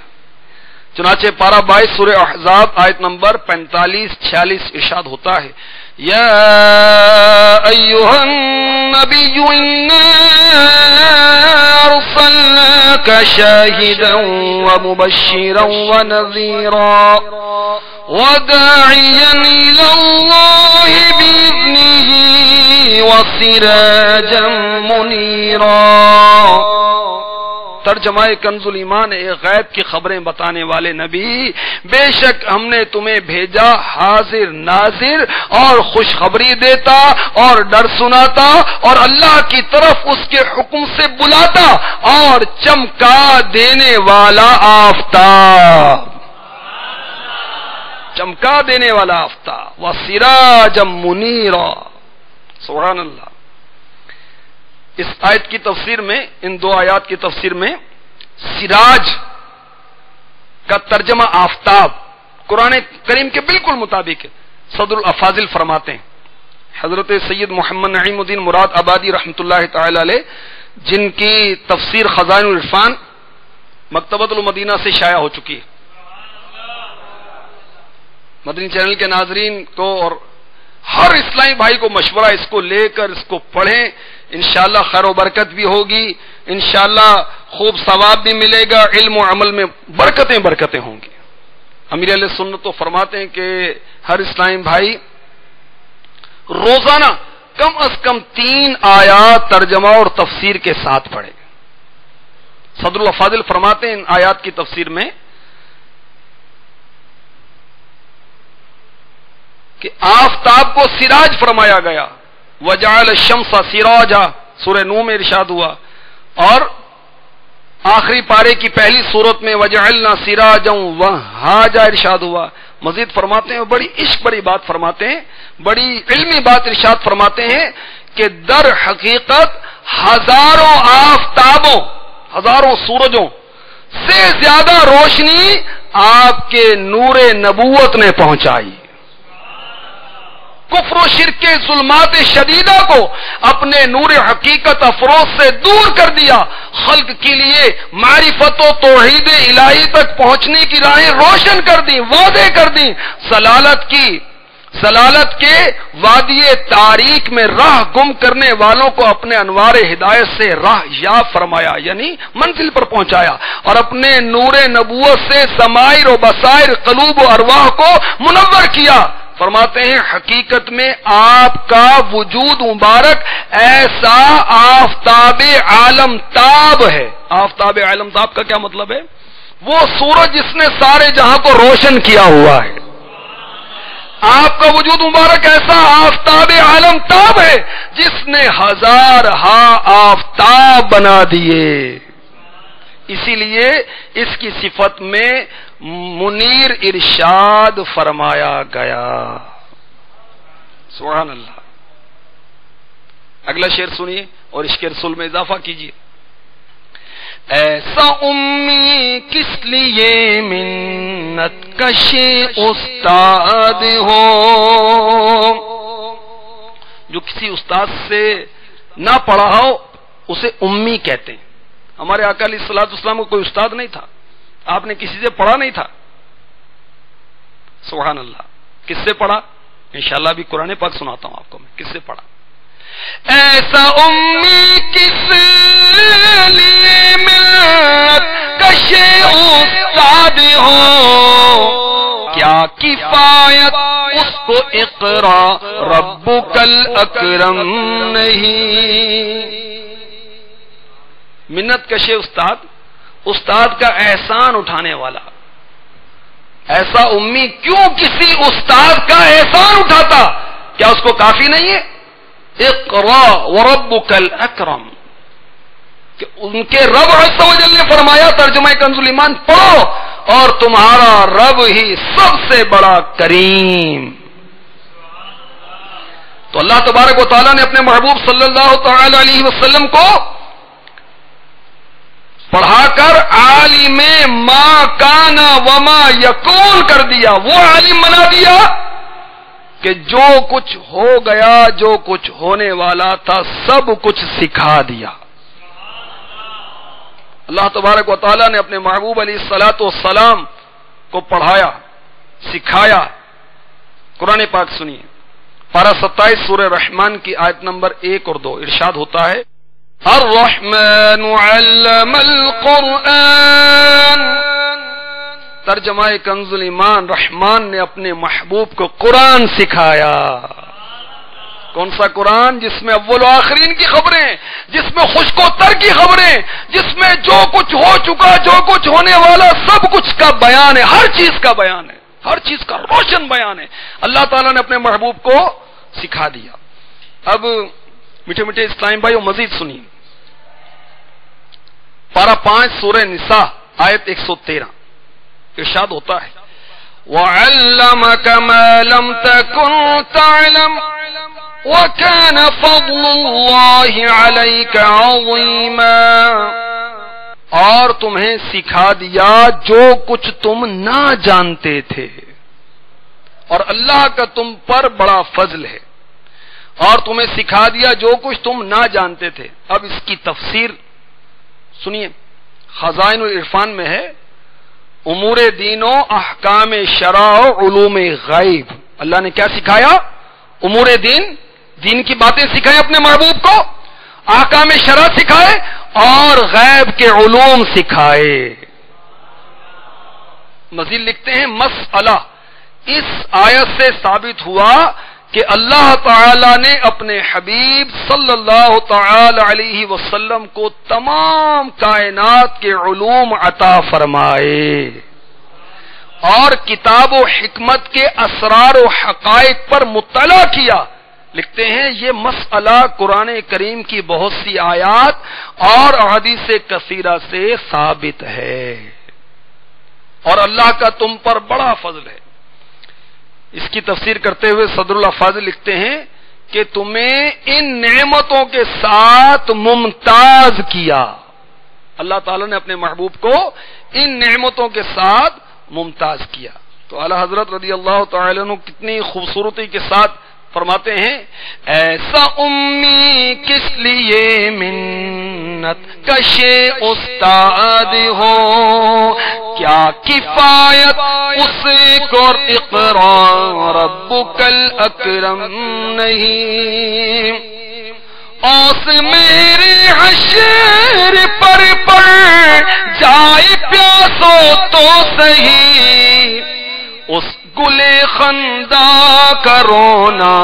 چنانچہ پارہ 22 سورہ احزاب آیت نمبر 45-46 ارشاد ہوتا ہے، یا ایھا النبی انا ارسلناک شاہدا ومبشرا ونذیرا وداعیا الی اللہ باذنہ وسراجا منیرا. ترجمہ کنز الایمان، ایک غیب کی خبریں بتانے والے نبی، بے شک ہم نے تمہیں بھیجا حاضر ناظر اور خوشخبری دیتا اور ڈر سناتا اور اللہ کی طرف اس کے حکم سے بلاتا اور چمکا دینے والا آفتاب، چمکا دینے والا آفتاب، وسراجا منیرا. سبحان اللہ. اس آیت کی تفسیر میں، ان دو آیات کی تفسیر میں سراج کا ترجمہ آفتاب قرآن کریم کے بالکل مطابق ہے. صدر الافاضل فرماتے ہیں، حضرت سید محمد نعیم الدین مراد آبادی رحمۃ اللہ تعالی علیہ، جن کی تفسیر خزائن العرفان مکتبۃ المدینہ سے شائع ہو چکی ہے. مدنی چینل کے ناظرین کو اور ہر اسلامی بھائی کو مشورہ، اس کو لے کر اس کو پڑھیں، انشاءاللہ خیر و برکت بھی ہوگی، انشاءاللہ خوب ثواب بھی ملے گا، علم و عمل میں برکتیں ہوں گی. امیر اہل سنت تو فرماتے ہیں کہ ہر اسلامی بھائی روزانہ کم از کم 3 آیات ترجمہ اور تفسیر کے ساتھ پڑھے. صدر الافاضل فرماتے ہیں ان آیات کی تفسیر میں کہ آفتاب کو سراج فرمایا گیا، وجعل الشمس سراجا سورہ نور میں ارشاد ہوا، اور آخری پارے کی پہلی صورت میں وجعلنا سراجا وہاجا ارشاد ہوا. مزید فرماتے ہیں، بڑی عشق بڑی بات فرماتے ہیں، بڑی علمی بات ارشاد فرماتے ہیں کہ در حقیقت ہزاروں آفتابوں، ہزاروں سورجوں سے زیادہ روشنی آپ کے نور نبوت نے پہنچائی. کفر و شرک کے ظلمات شدیدہ کو اپنے نور حقیقت افروز سے دور کر دیا، خلق کے لیے معرفت و توحید الہی تک پہنچنے کی راہیں روشن کر دی، واضح کر دی. ضلالت کے وادی تاریک میں راہ گم کرنے والوں کو اپنے انوار ہدایت سے راہ یاب فرمایا، یعنی منزل پر پہنچایا، اور اپنے نور نبوت سے ضمائر و بصائر قلوب و ارواح کو منور کیا. فرماتے ہیں حقیقت میں آپ کا وجود مبارک ایسا آفتاب عالم تاب ہے. آفتاب عالم تاب کا کیا مطلب ہے؟ وہ سورج جس نے سارے جہاں کو روشن کیا ہوا ہے. آپ کا وجود مبارک ایسا آفتاب عالم تاب ہے جس نے ہزارہا آفتاب بنا دیے. اسی لیے اس کی صفت میں منیر ارشاد فرمایا گیا. سبحان اللہ. اگلا شعر سنیے، اور عشق رسول میں اضافہ کیجیے. ایسا امی کس لیے منت کش استاد ہو جو کسی استاد سے نہ پڑھا ہو اسے امی کہتے ہیں. ہمارے آقا علیہ الصلوۃ والسلام کو کوئی استاد نہیں تھا, آپ نے کسی سے پڑھا نہیں تھا. سبحان اللہ. کس سے پڑھا؟ انشاءاللہ ابھی قرآن پاک سناتا ہوں آپ کو میں کس سے پڑھا. ایسا امی کس لیے ملت کش استاد ہو کیا کفایت اس کو اقرا ربک الاکرم نہیں. منت کش استاد کا احسان اٹھانے والا. ایسا امی کیوں کسی استاد کا احسان اٹھاتا؟ کیا اس کو کافی نہیں ہے؟ اقرا وربک الاکرم کہ ان کے رب عز و جل نے فرمایا ترجمہ کنز الایمان پڑھو اور تمہارا رب ہی سب سے بڑا کریم. تو اللہ تبارک و تعالیٰ نے اپنے محبوب صلی اللہ تعالی علیہ وسلم کو پڑھا کر عالم ما کان وما یکون کر دیا. وہ عالم بنا دیا کہ جو کچھ ہو گیا, جو کچھ ہونے والا تھا, سب کچھ سکھا دیا. اللہ تبارک و تعالیٰ نے اپنے محبوب علیہ الصلوۃ والسلام کو پڑھایا, سکھایا. قرآن پاک سنیے, پارہ 27 سورہ رحمان کی آیت نمبر 1 اور 2. ارشاد ہوتا ہے الرحمن علم القرآن. ترجمہ کنز الایمان, رحمان نے اپنے محبوب کو قرآن سکھایا. کون سا قرآن؟ جس میں اول و آخرین کی خبریں, جس میں خشک و تر کی خبریں, جس میں جو کچھ ہو چکا, جو کچھ ہونے والا, سب کچھ کا بیان ہے. ہر چیز کا بیان ہے, ہر چیز کا روشن بیان ہے. اللہ تعالیٰ نے اپنے محبوب کو سکھا دیا. اب میٹھے میٹھے اسلام بھائی مزید سنیے, پارہ 5 سورہ نساء آیت 113. ارشاد ہوتا ہے وَعَلَّمَكَ مَا لَمْ تَكُنْ تَعْلَمْ وَكَانَ فَضْلُ اللَّهِ عَلَيْكَ عَظِيمًا. اور تمہیں سکھا دیا جو کچھ تم نہ جانتے تھے, اور اللہ کا تم پر بڑا فضل ہے. اور تمہیں سکھا دیا جو کچھ تم نہ جانتے تھے. اب اس کی تفسیر سنیے, خزائن العرفان میں ہے امور دین و احکام شرع و علوم غیب. اللہ نے کیا سکھایا؟ امور دین کی باتیں سکھائے اپنے محبوب کو, احکام شرع سکھائے اور غیب کے علوم سکھائے. مزید لکھتے ہیں مسئلہ اس آیت سے ثابت ہوا کہ اللہ تعالی نے اپنے حبیب صلی اللہ تعالی علیہ وسلم کو تمام کائنات کے علوم عطا فرمائے اور کتاب و حکمت کے اسرار و حقائق پر مطلع کیا. لکھتے ہیں یہ مسئلہ قرآن کریم کی بہت سی آیات اور احادیث کثیرہ سے ثابت ہے, اور اللہ کا تم پر بڑا فضل ہے. اس کی تفسیر کرتے ہوئے صدر اللہ فاضل لکھتے ہیں کہ تمہیں ان نعمتوں کے ساتھ ممتاز کیا. اللہ تعالیٰ نے اپنے محبوب کو ان نعمتوں کے ساتھ ممتاز کیا. تو اعلی حضرت رضی اللہ تعالی عنہ کتنی خوبصورتی کے ساتھ فرماتے ہیں ایسا امی کس لیے منت کش استاد ہو کیا کفایت اس کو اقرا ربک الاکرم نہیں. اوس میرے حشر پر جائے پیاسو تو سہی اس گلے خندہ کرونا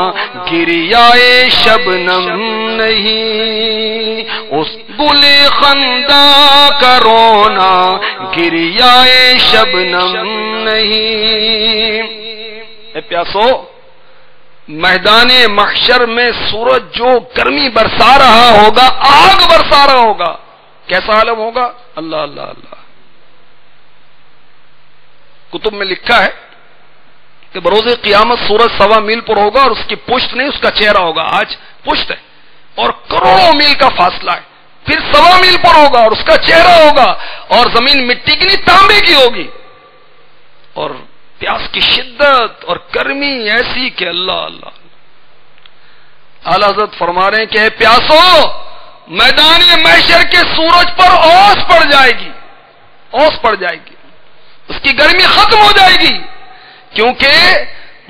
گریائے شبنم نہیں. اس گلے خندہ کرونا گریائے شبنم نہیں. اے پیاسو, میدان محشر میں سورج جو گرمی برسا رہا ہوگا, آگ برسا رہا ہوگا, کیسا عالم ہوگا؟ اللہ اللہ اللہ. کتب میں لکھا ہے کہ بروز قیامت سورج 1.25 میل پر ہوگا اور اس کی پشت نہیں, اس کا چہرہ ہوگا. آج پشت ہے, اور کروڑوں میل کا فاصلہ ہے، پھر 1.25 میل پر ہوگا اور اس کا چہرہ ہوگا، اور زمین مٹی کی نہیں تانبے کی ہوگی، اور پیاس کی شدت اور گرمی ایسی کہ اللہ اللہ۔ اعلی حضرت فرما رہے ہیں کہ اے پیاسو، میدان محشر کے سورج پر اوس پڑ جائے گی، اوس پڑ جائے گی، اس کی گرمی ختم ہو جائے گی، کیونکہ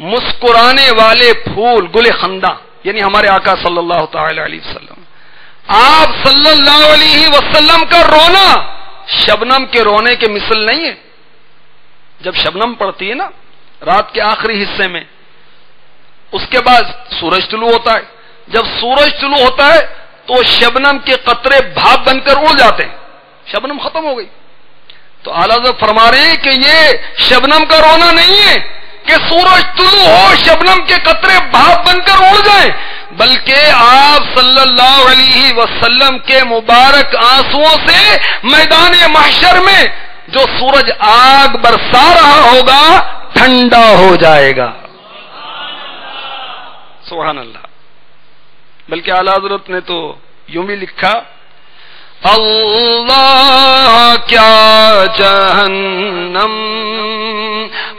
مسکرانے والے پھول گل خندہ یعنی ہمارے آقا صلی اللہ تعالی علیہ وسلم، آپ صلی اللہ علیہ وسلم کا رونا شبنم کے رونے کے مثل نہیں ہے۔ جب شبنم پڑتی ہے نا رات کے آخری حصے میں، اس کے بعد سورج طلوع ہوتا ہے، جب سورج طلوع ہوتا ہے تو شبنم کے قطرے بھاپ بن کر اڑ جاتے ہیں، شبنم ختم ہو گئی۔ تو اعلیٰ حضرت فرما رہے ہیں کہ یہ شبنم کا رونا نہیں ہے کہ سورج طلوع ہو شبنم کے قطرے بھاپ بن کر اڑ جائیں، بلکہ آپ صلی اللہ علیہ وسلم کے مبارک آنسوؤں سے میدان محشر میں جو سورج آگ برسا رہا ہوگا ٹھنڈا ہو جائے گا۔ سبحان اللہ۔ بلکہ اعلیٰ حضرت نے تو یوں بھی لکھا، اللہ کیا جہنم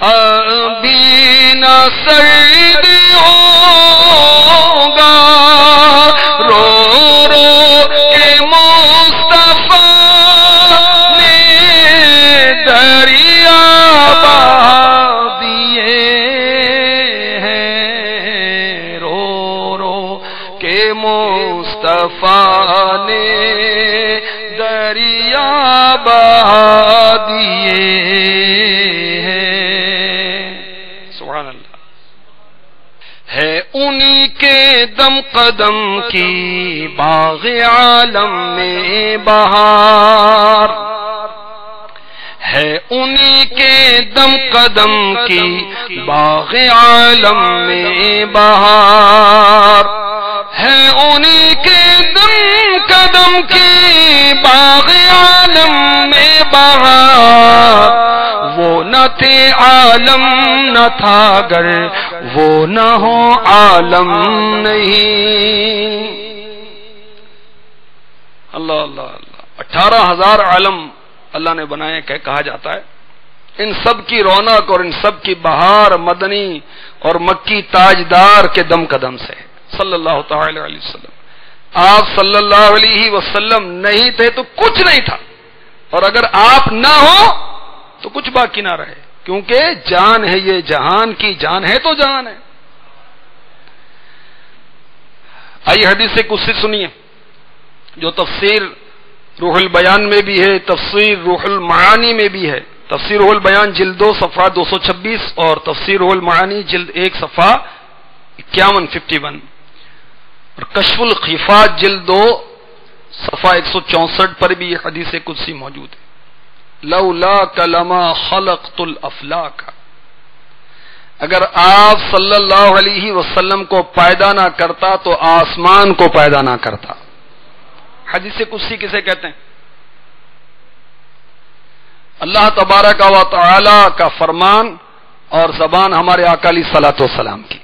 ابھی نہ سرد ہوگا، رو رو کے مصطفیٰ نے دریا بہا دیے ہیں، رو رو کے مصطفیٰ نے دریا بہا دیے ہیں۔ سبحان اللہ۔ ہے انہی کے دم قدم کی باغ عالم میں بہار، ہے انہی کے دم قدم کی باغ عالم میں بہار، ہے انہی کے دم قدم کی باغ عالم میں بہار، وہ نہ تھے عالم نہ تھا گر وہ نہ ہو عالم نہیں۔ اللہ اللہ اللہ۔ 18,000 عالم اللہ نے بنائے کہا جاتا ہے، ان سب کی رونق اور ان سب کی بہار مدنی اور مکی تاجدار کے دم قدم سے صلی اللہ تعالی علیہ وسلم۔ آپ صلی اللہ علیہ وسلم نہیں تھے تو کچھ نہیں تھا، اور اگر آپ نہ ہو تو کچھ باقی نہ رہے، کیونکہ جان ہے یہ جہان کی جان ہے تو جان ہے۔ آئیے حدیث سے کچھ سنیے جو تفسیر روح البیان میں بھی ہے، تفسیر روح المعانی میں بھی ہے۔ تفسیر روح البیان جلد 2 صفحہ 226 اور تفسیر روح المعانی جلد 1 صفحہ 51 اور کشف الخفات جلد 2 صفحہ 164 پر بھی یہ حدیث قدسی موجود ہے۔ لولاک لما خلقت الافلاک، اگر آپ صلی اللہ علیہ وسلم کو پیدا نہ کرتا تو آسمان کو پیدا نہ کرتا۔ حدیث قدسی کسے کہتے ہیں؟ اللہ تبارک و تعالی کا فرمان اور زبان ہمارے آقا علیہ الصلوۃ والسلام کی،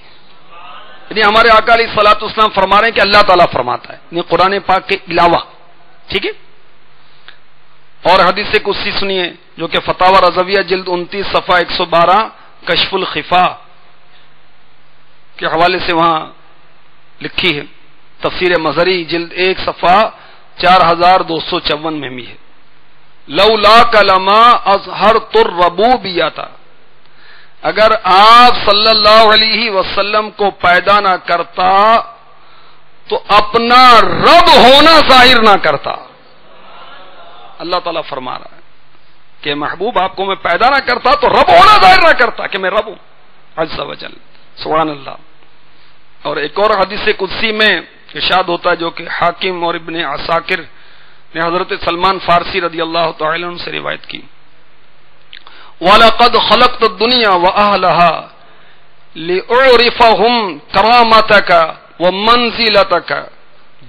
یعنی ہمارے آقا علیہ الصلوۃ والسلام فرما رہے ہیں کہ اللہ تعالیٰ فرماتا ہے، یعنی قرآن پاک کے علاوہ، ٹھیک ہے۔ اور حدیث قدسی سنیے جو کہ فتاوی رضویہ جلد 29 صفحہ 112 کشف الخفا کے حوالے سے وہاں لکھی ہے۔ تفسیر مظہری جلد 1 صفحہ 4254 میں بھی ہے۔ لولاک لما اظہرت الربوبیۃ، اگر آپ صلی اللہ علیہ وسلم کو پیدا نہ کرتا تو اپنا رب ہونا ظاہر نہ کرتا۔ اللہ تعالیٰ فرما رہا ہے کہ محبوب آپ کو میں پیدا نہ کرتا تو رب ہونا ظاہر نہ کرتا کہ میں رب ہوں عز و جل۔ سبحان اللہ۔ اور ایک اور حدیث قدسی میں ارشاد ہوتا ہے جو کہ حاکم اور ابن عساکر نے حضرت سلمان فارسی رضی اللہ تعالی عنہ سے روایت کی، وَلَقَدْ خَلَقْتُ الدُّنْيَا وَأَهْلَهَا لِأُعْرِفَهُمْ كَرَامَتَكَ وَمَنْزِلَتَكَ،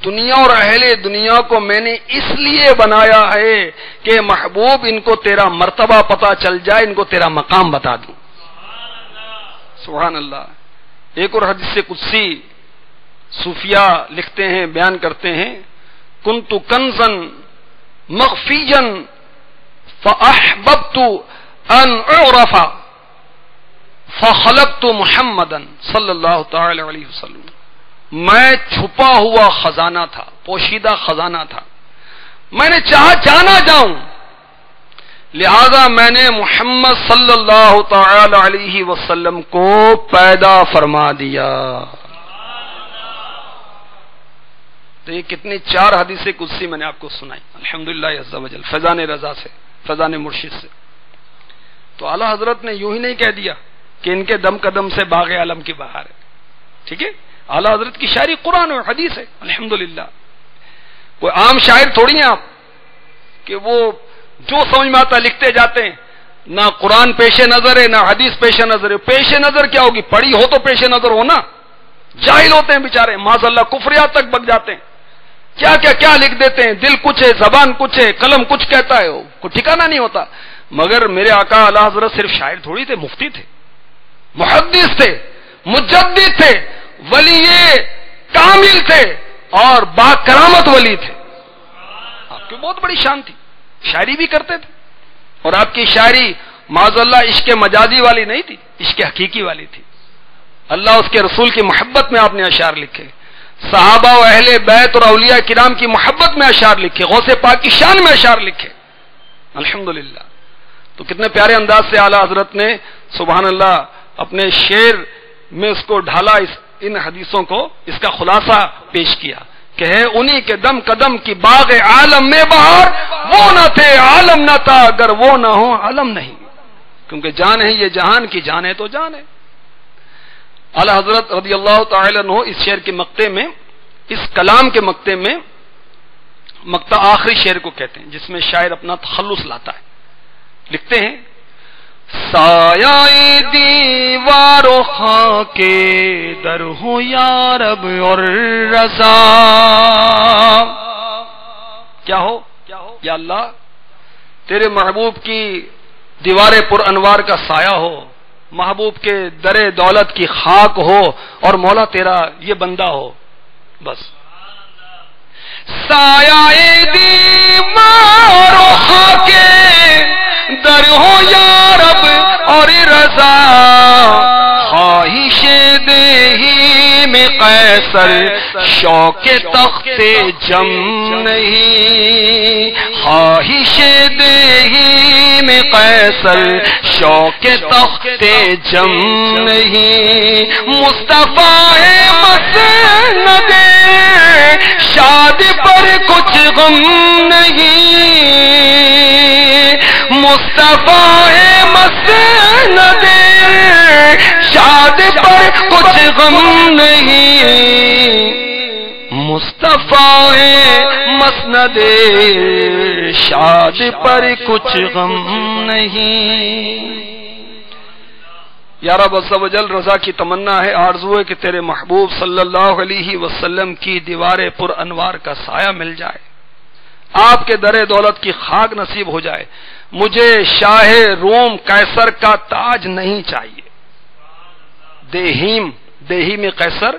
دنیا اور اہل دنیا کو میں نے اس لیے بنایا ہے کہ محبوب ان کو تیرا مرتبہ پتا چل جائے، ان کو تیرا مقام بتا دوں۔ سبحان اللہ۔ ایک اور حدیث قدسی صوفیہ لکھتے ہیں، بیان کرتے ہیں، کنت کنزا مخفیا فاحببت ان اعرف فخلقت محمدا صلی اللہ تعالی علیہ وسلم. میں چھپا ہوا خزانہ تھا، پوشیدہ خزانہ تھا، میں نے چاہا جانا جاؤں، لہذا میں نے محمد صلی اللہ تعالی علیہ وسلم کو پیدا فرما دیا. تو یہ کتنی 4 حدیث قدسی میں نے آپ کو سنائی الحمدللہ عز و جل، فیضان رضا سے، فیضان مرشد سے. تو اعلی حضرت نے یوں ہی نہیں کہہ دیا کہ ان کے دم قدم سے باغ عالم کی بہار ہے. ٹھیک ہے، اعلی حضرت کی شاعری قرآن اور حدیث ہے الحمدللہ. کوئی عام شاعر تھوڑی ہیں آپ کہ وہ جو سمجھ میں آتا لکھتے جاتے ہیں. نہ قرآن پیش نظر ہے، نہ حدیث پیش نظر ہے. پیش نظر کیا ہوگی؟ پڑھی ہو تو پیش نظر ہونا. جاہل ہوتے ہیں بیچارے، معاذ اللہ کفریات تک بک جاتے ہیں. کیا کیا کیا لکھ دیتے ہیں، دل کچھ ہے، زبان کچھ ہے، قلم کچھ کہتا ہے، کوئی ٹھکانہ نہیں ہوتا. مگر میرے آقا اعلی حضرت صرف شاعر تھوڑی تھے، مفتی تھے، محدث تھے، مجدد تھے، ولی کامل تھے اور با کرامت ولی تھے. آپ کی بہت بڑی شان تھی، شاعری بھی کرتے تھے. اور آپ کی شاعری معاذ اللہ عشق مجازی والی نہیں تھی، عشق حقیقی والی تھی. اللہ اس کے رسول کی محبت میں آپ نے اشعار لکھے، صحابہ و اہل بیت اور اولیاء کرام کی محبت میں اشعار لکھے، غوث پاک کی شان میں اشعار لکھے الحمدللہ. تو کتنے پیارے انداز سے اعلی حضرت نے سبحان اللہ اپنے شعر میں اس کو ڈھالا، ان حدیثوں کو، اس کا خلاصہ پیش کیا کہ ہے انہی کے دم قدم کی باغ عالم میں بہار، وہ نہ تھے عالم نہ تھا، اگر وہ نہ ہو عالم نہیں. کیونکہ جان ہے یہ جہان کی، جان ہے تو جان ہے. اعلی حضرت رضی اللہ تعالی عنہ اس شعر کے مقطع میں، اس کلام کے مقطع میں، مقطع آخری شعر کو کہتے ہیں جس میں شاعر اپنا تخلص لاتا ہے. لکھتے ہیں سایہ دیوار و خاک در ہو یا رب اور رضا. کیا ہو یا اللہ، تیرے محبوب کی دیوار پر انوار کا سایہ ہو، محبوب کے در دولت کی خاک ہو، اور مولا تیرا یہ بندہ ہو. بس سایہ دیوار و خاک در ہو یا رب اور رضا، خواہش دیہی میں قیصر شوق تخت جم نہیں، خواہش دیہی میں قیصر شوق تخت جم نہیں. مصطفیٰ مسند شاد پر کچھ غم نہیں، مصطفیٰ مسند شاد پر کچھ غم نہیں، مصطفیٰ مسند شاد پر کچھ غم نہیں. یا رب عز و جل رضا کی تمنا ہے، آرزو ہے کہ تیرے محبوب صلی اللہ علیہ وسلم کی دیوار پر انوار کا سایہ مل جائے، آپ کے در دولت کی خاک نصیب ہو جائے. مجھے شاہ روم قیصر کا تاج نہیں چاہیے. دیہی میں قیصر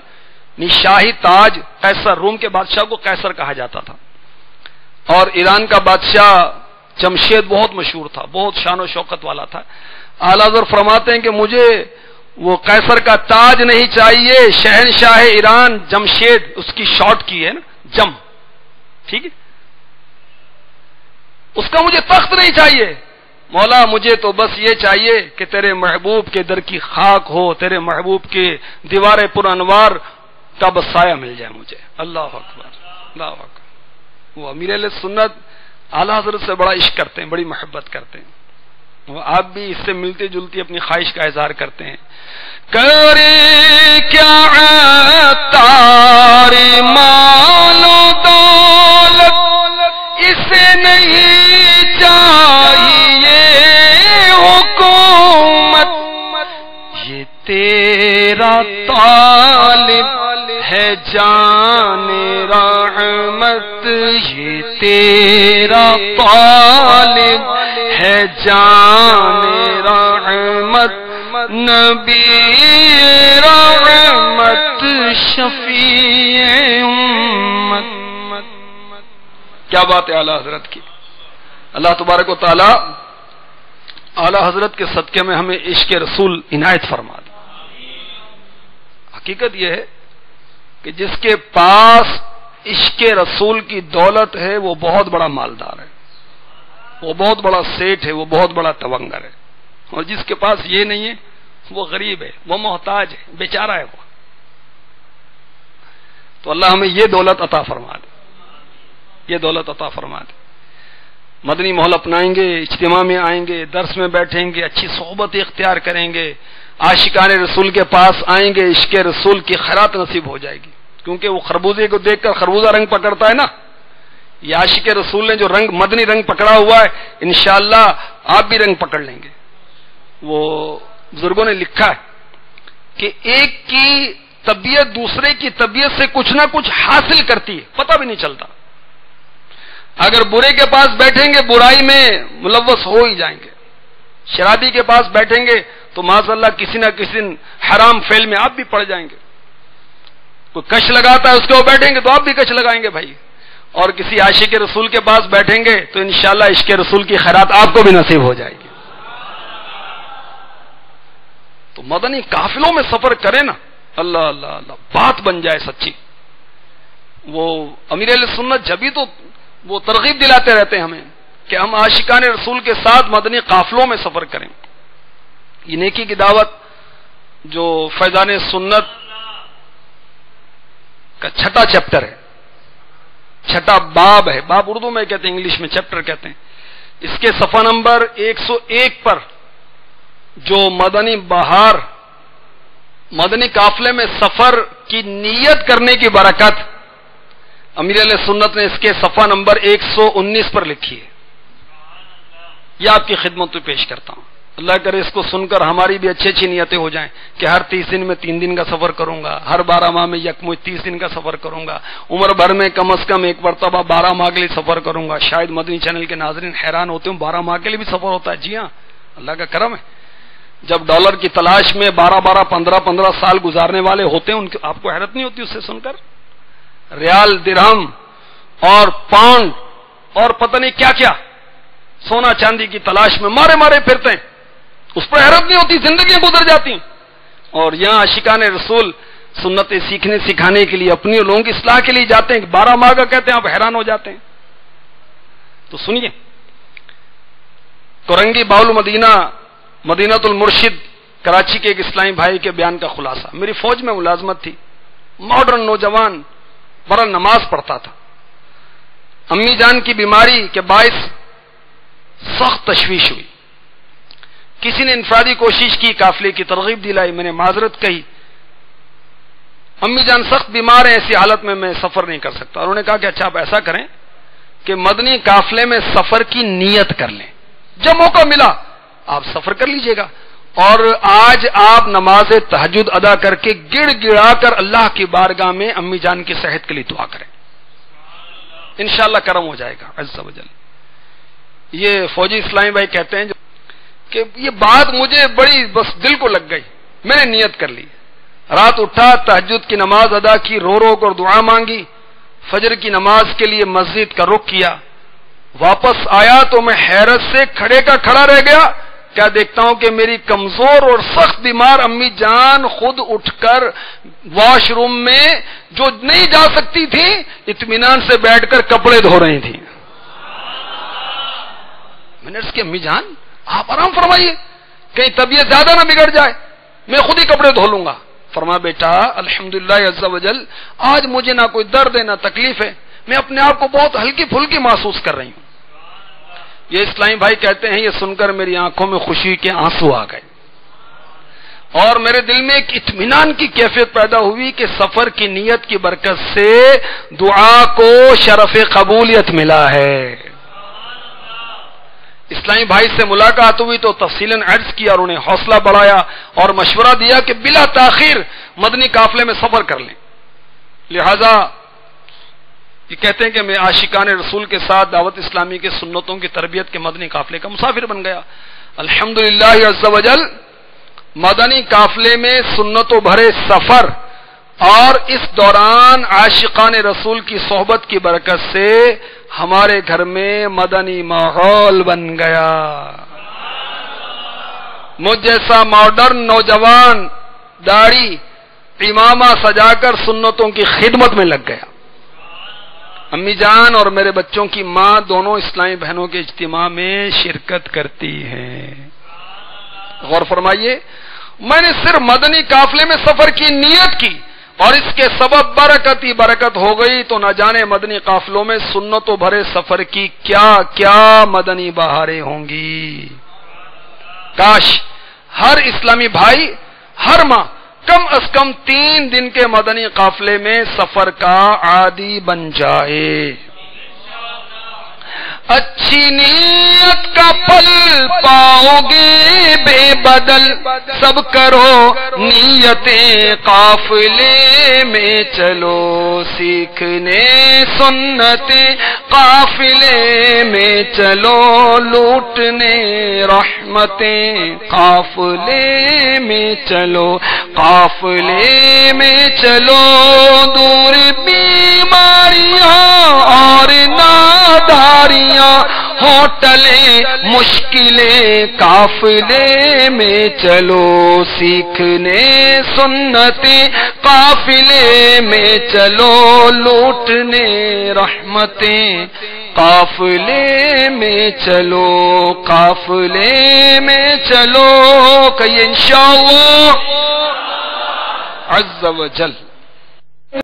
شاہی تاج، قیصر روم کے بادشاہ کو قیصر کہا جاتا تھا، اور ایران کا بادشاہ جمشید بہت مشہور تھا، بہت شان و شوکت والا تھا. اعلی حضرت فرماتے ہیں کہ مجھے وہ قیصر کا تاج نہیں چاہیے، شہنشاہ ایران جمشید، اس کی شارٹ کی ہے نا جم، ٹھیک ہے، اس کا مجھے تخت نہیں چاہیے. مولا مجھے تو بس یہ چاہیے کہ تیرے محبوب کے در کی خاک ہو، تیرے محبوب کے دیوار پر انوار کا بس سایہ مل جائے مجھے. اللہ اکبر اللہ اکبر. وہ امیر علیہ سنت اعلی حضرت سے بڑا عشق کرتے ہیں، بڑی محبت کرتے ہیں. وہ آپ بھی اس سے ملتی جلتی اپنی خواہش کا اظہار کرتے ہیں. کرے کیا عطار مال و دولت، اسے نہیں چاہیے حکومت، یہ تیرا طالب ہے جان رحمت، یہ تیرا طالب ہے جان رحمت، نبی رحمت شفیع امت. کیا بات ہے اعلی حضرت کی. اللہ تبارک و تعالی اعلی حضرت کے صدقے میں ہمیں عشق رسول عنایت فرما دے. حقیقت یہ ہے کہ جس کے پاس عشق رسول کی دولت ہے وہ بہت بڑا مالدار ہے، وہ بہت بڑا سیٹھ ہے، وہ بہت بڑا تونگر ہے. اور جس کے پاس یہ نہیں ہے وہ غریب ہے، وہ محتاج ہے، بیچارہ ہے وہ. تو اللہ ہمیں یہ دولت عطا فرما دے، یہ دولت عطا فرما دے. مدنی ماحول اپنائیں گے، اجتماع میں آئیں گے، درس میں بیٹھیں گے، اچھی صحبت اختیار کریں گے، عاشقان رسول کے پاس آئیں گے، عشق رسول کی خیرات نصیب ہو جائے گی. کیونکہ وہ خربوزے کو دیکھ کر خربوزہ رنگ پکڑتا ہے نا، یہ عاشق رسول نے جو رنگ مدنی رنگ پکڑا ہوا ہے انشاءاللہ آپ بھی رنگ پکڑ لیں گے. وہ بزرگوں نے لکھا ہے کہ ایک کی طبیعت دوسرے کی طبیعت سے کچھ نہ کچھ حاصل کرتی ہے، پتہ بھی نہیں چلتا. اگر برے کے پاس بیٹھیں گے برائی میں ملوث ہو ہی جائیں گے، شرابی کے پاس بیٹھیں گے تو معاذ اللہ کسی نہ کسی دن حرام فعل میں آپ بھی پڑ جائیں گے. کوئی کش لگاتا ہے اس کے وہ بیٹھیں گے تو آپ بھی کش لگائیں گے بھائی. اور کسی عاشق رسول کے پاس بیٹھیں گے تو انشاءاللہ عشق رسول کی خیرات آپ کو بھی نصیب ہو جائے گی. تو مدنی قافلوں میں سفر کریں نا، اللہ اللہ اللہ بات بن جائے سچی. وہ امیر اہل سنت جبھی تو وہ ترغیب دلاتے رہتے ہیں ہمیں کہ ہم عاشقان رسول کے ساتھ مدنی قافلوں میں سفر کریں. یہ نیکی کی دعوت جو فیضان سنت کا چھٹا چیپٹر ہے، چھٹا باب ہے، باب اردو میں کہتے ہیں، انگلش میں چیپٹر کہتے ہیں. اس کے صفحہ نمبر 101 پر جو مدنی بہار مدنی قافلے میں سفر کی نیت کرنے کی برکت امیر علیہ سنت نے اس کے صفحہ نمبر 119 پر لکھی ہے. یہ آپ کی خدمت میں پیش کرتا ہوں. اللہ کرے اس کو سن کر ہماری بھی اچھی اچھی نیتیں ہو جائیں کہ ہر 30 دن میں 3 دن کا سفر کروں گا، ہر 12 ماہ میں یکمجھ 30 دن کا سفر کروں گا، عمر بھر میں کم از کم ایک مرتبہ 12 ماہ کے لیے سفر کروں گا. شاید مدنی چینل کے ناظرین حیران ہوتے ہوں 12 ماہ کے لیے بھی سفر ہوتا ہے. جی ہاں، اللہ کا کرم ہے. جب ڈالر کی تلاش میں 12 15 سال گزارنے والے ہوتے ہیں ان کی آپ کو حیرت نہیں ہوتی اس سے سن کر؟ ریال، درہم اور پاؤنڈ اور پتہ نہیں کیا کیا سونا چاندی کی تلاش میں مارے پھرتے ہیں، اس پر حیرت نہیں ہوتی، زندگیاں گزر جاتی ہیں. اور یہاں عاشقان رسول سنتیں سیکھنے سکھانے کے لیے اپنی لوگوں کی اصلاح کے لیے جاتے ہیں. 12 ماہ کا کہتے ہیں، آپ حیران ہو جاتے ہیں. تو سنیے، کورنگی باول مدینہ مدینۃ المرشد کراچی کے ایک اسلامی بھائی کے بیان کا خلاصہ. میری فوج میں ملازمت تھی، ماڈرن نوجوان، بڑا نماز پڑھتا تھا. امی جان کی بیماری کے باعث سخت تشویش ہوئی. کسی نے انفرادی کوشش کی، قافلے کی ترغیب دلائی، میں نے معذرت کہی، امی جان سخت بیمار ہیں، ایسی حالت میں میں سفر نہیں کر سکتا. انہوں نے کہا کہ اچھا آپ ایسا کریں کہ مدنی قافلے میں سفر کی نیت کر لیں، جب موقع ملا آپ سفر کر لیجئے گا. اور آج آپ نماز تہجد ادا کر کے گڑ گڑا کر اللہ کی بارگاہ میں امی جان کی صحت کے لیے دعا کریں، انشاءاللہ کرم ہو جائے گا عز و جل. یہ فوجی اسلامی بھائی کہتے ہیں کہ یہ بات مجھے بڑی بس دل کو لگ گئی، میں نے نیت کر لی. رات اٹھا، تہجد کی نماز ادا کی، رو کر دعا مانگی، فجر کی نماز کے لیے مسجد کا رخ کیا. واپس آیا تو میں حیرت سے کھڑے کا کھڑا رہ گیا. کیا دیکھتا ہوں کہ میری کمزور اور سخت بیمار امی جان خود اٹھ کر واش روم میں جو نہیں جا سکتی تھی اطمینان سے بیٹھ کر کپڑے دھو رہی تھی. میں نے اس کی امی جان آپ آرام فرمائیے، کہیں طبیعت زیادہ نہ بگڑ جائے، میں خود ہی کپڑے دھو لوں گا. فرما بیٹا الحمدللہ عز و جل آج مجھے نہ کوئی درد ہے نہ تکلیف ہے، میں اپنے آپ کو بہت ہلکی پھلکی محسوس کر رہی ہوں. یہ اسلامی بھائی کہتے ہیں یہ سن کر میری آنکھوں میں خوشی کے آنسو آ گئے اور میرے دل میں ایک اطمینان کی کیفیت پیدا ہوئی کہ سفر کی نیت کی برکت سے دعا کو شرف قبولیت ملا ہے. اسلامی بھائی سے ملاقات ہوئی تو تفصیلاً عرض کیا اور انہیں حوصلہ بڑھایا اور مشورہ دیا کہ بلا تاخیر مدنی قافلے میں سفر کر لیں. لہذا یہ کہتے ہیں کہ میں عاشقان رسول کے ساتھ دعوت اسلامی کے سنتوں کی تربیت کے مدنی قافلے کا مسافر بن گیا. الحمدللہ عز و جل مدنی قافلے میں سنتوں بھرے سفر اور اس دوران عاشقان رسول کی صحبت کی برکت سے ہمارے گھر میں مدنی ماحول بن گیا. مجھ جیسا ماڈرن نوجوان داڑھی امامہ سجا کر سنتوں کی خدمت میں لگ گیا. امی جان اور میرے بچوں کی ماں دونوں اسلامی بہنوں کے اجتماع میں شرکت کرتی ہیں. غور فرمائیے، میں نے صرف مدنی قافلے میں سفر کی نیت کی اور اس کے سبب برکت ہی برکت ہو گئی، تو نہ جانے مدنی قافلوں میں سنتوں بھرے سفر کی کیا کیا مدنی بہاریں ہوں گی. کاش ہر اسلامی بھائی ہر ماہ کم از کم 3 دن کے مدنی قافلے میں سفر کا عادی بن جائے. اچھی نیت کا پھل پاؤ گے بے بدل، سب کرو نیتیں قافلے میں چلو، سیکھنے سنتیں قافلے میں چلو، لوٹنے رحمتیں قافلے میں چلو، قافلے میں چلو، دور بیماریاں اور ناداریاں ہوٹلیں مشکلیں قافلے میں چلو، سیکھنے سنتیں قافلے میں چلو، لوٹنے رحمتیں قافلے میں چلو، قافلے میں چلو. کہ انشاءاللہ عز و جل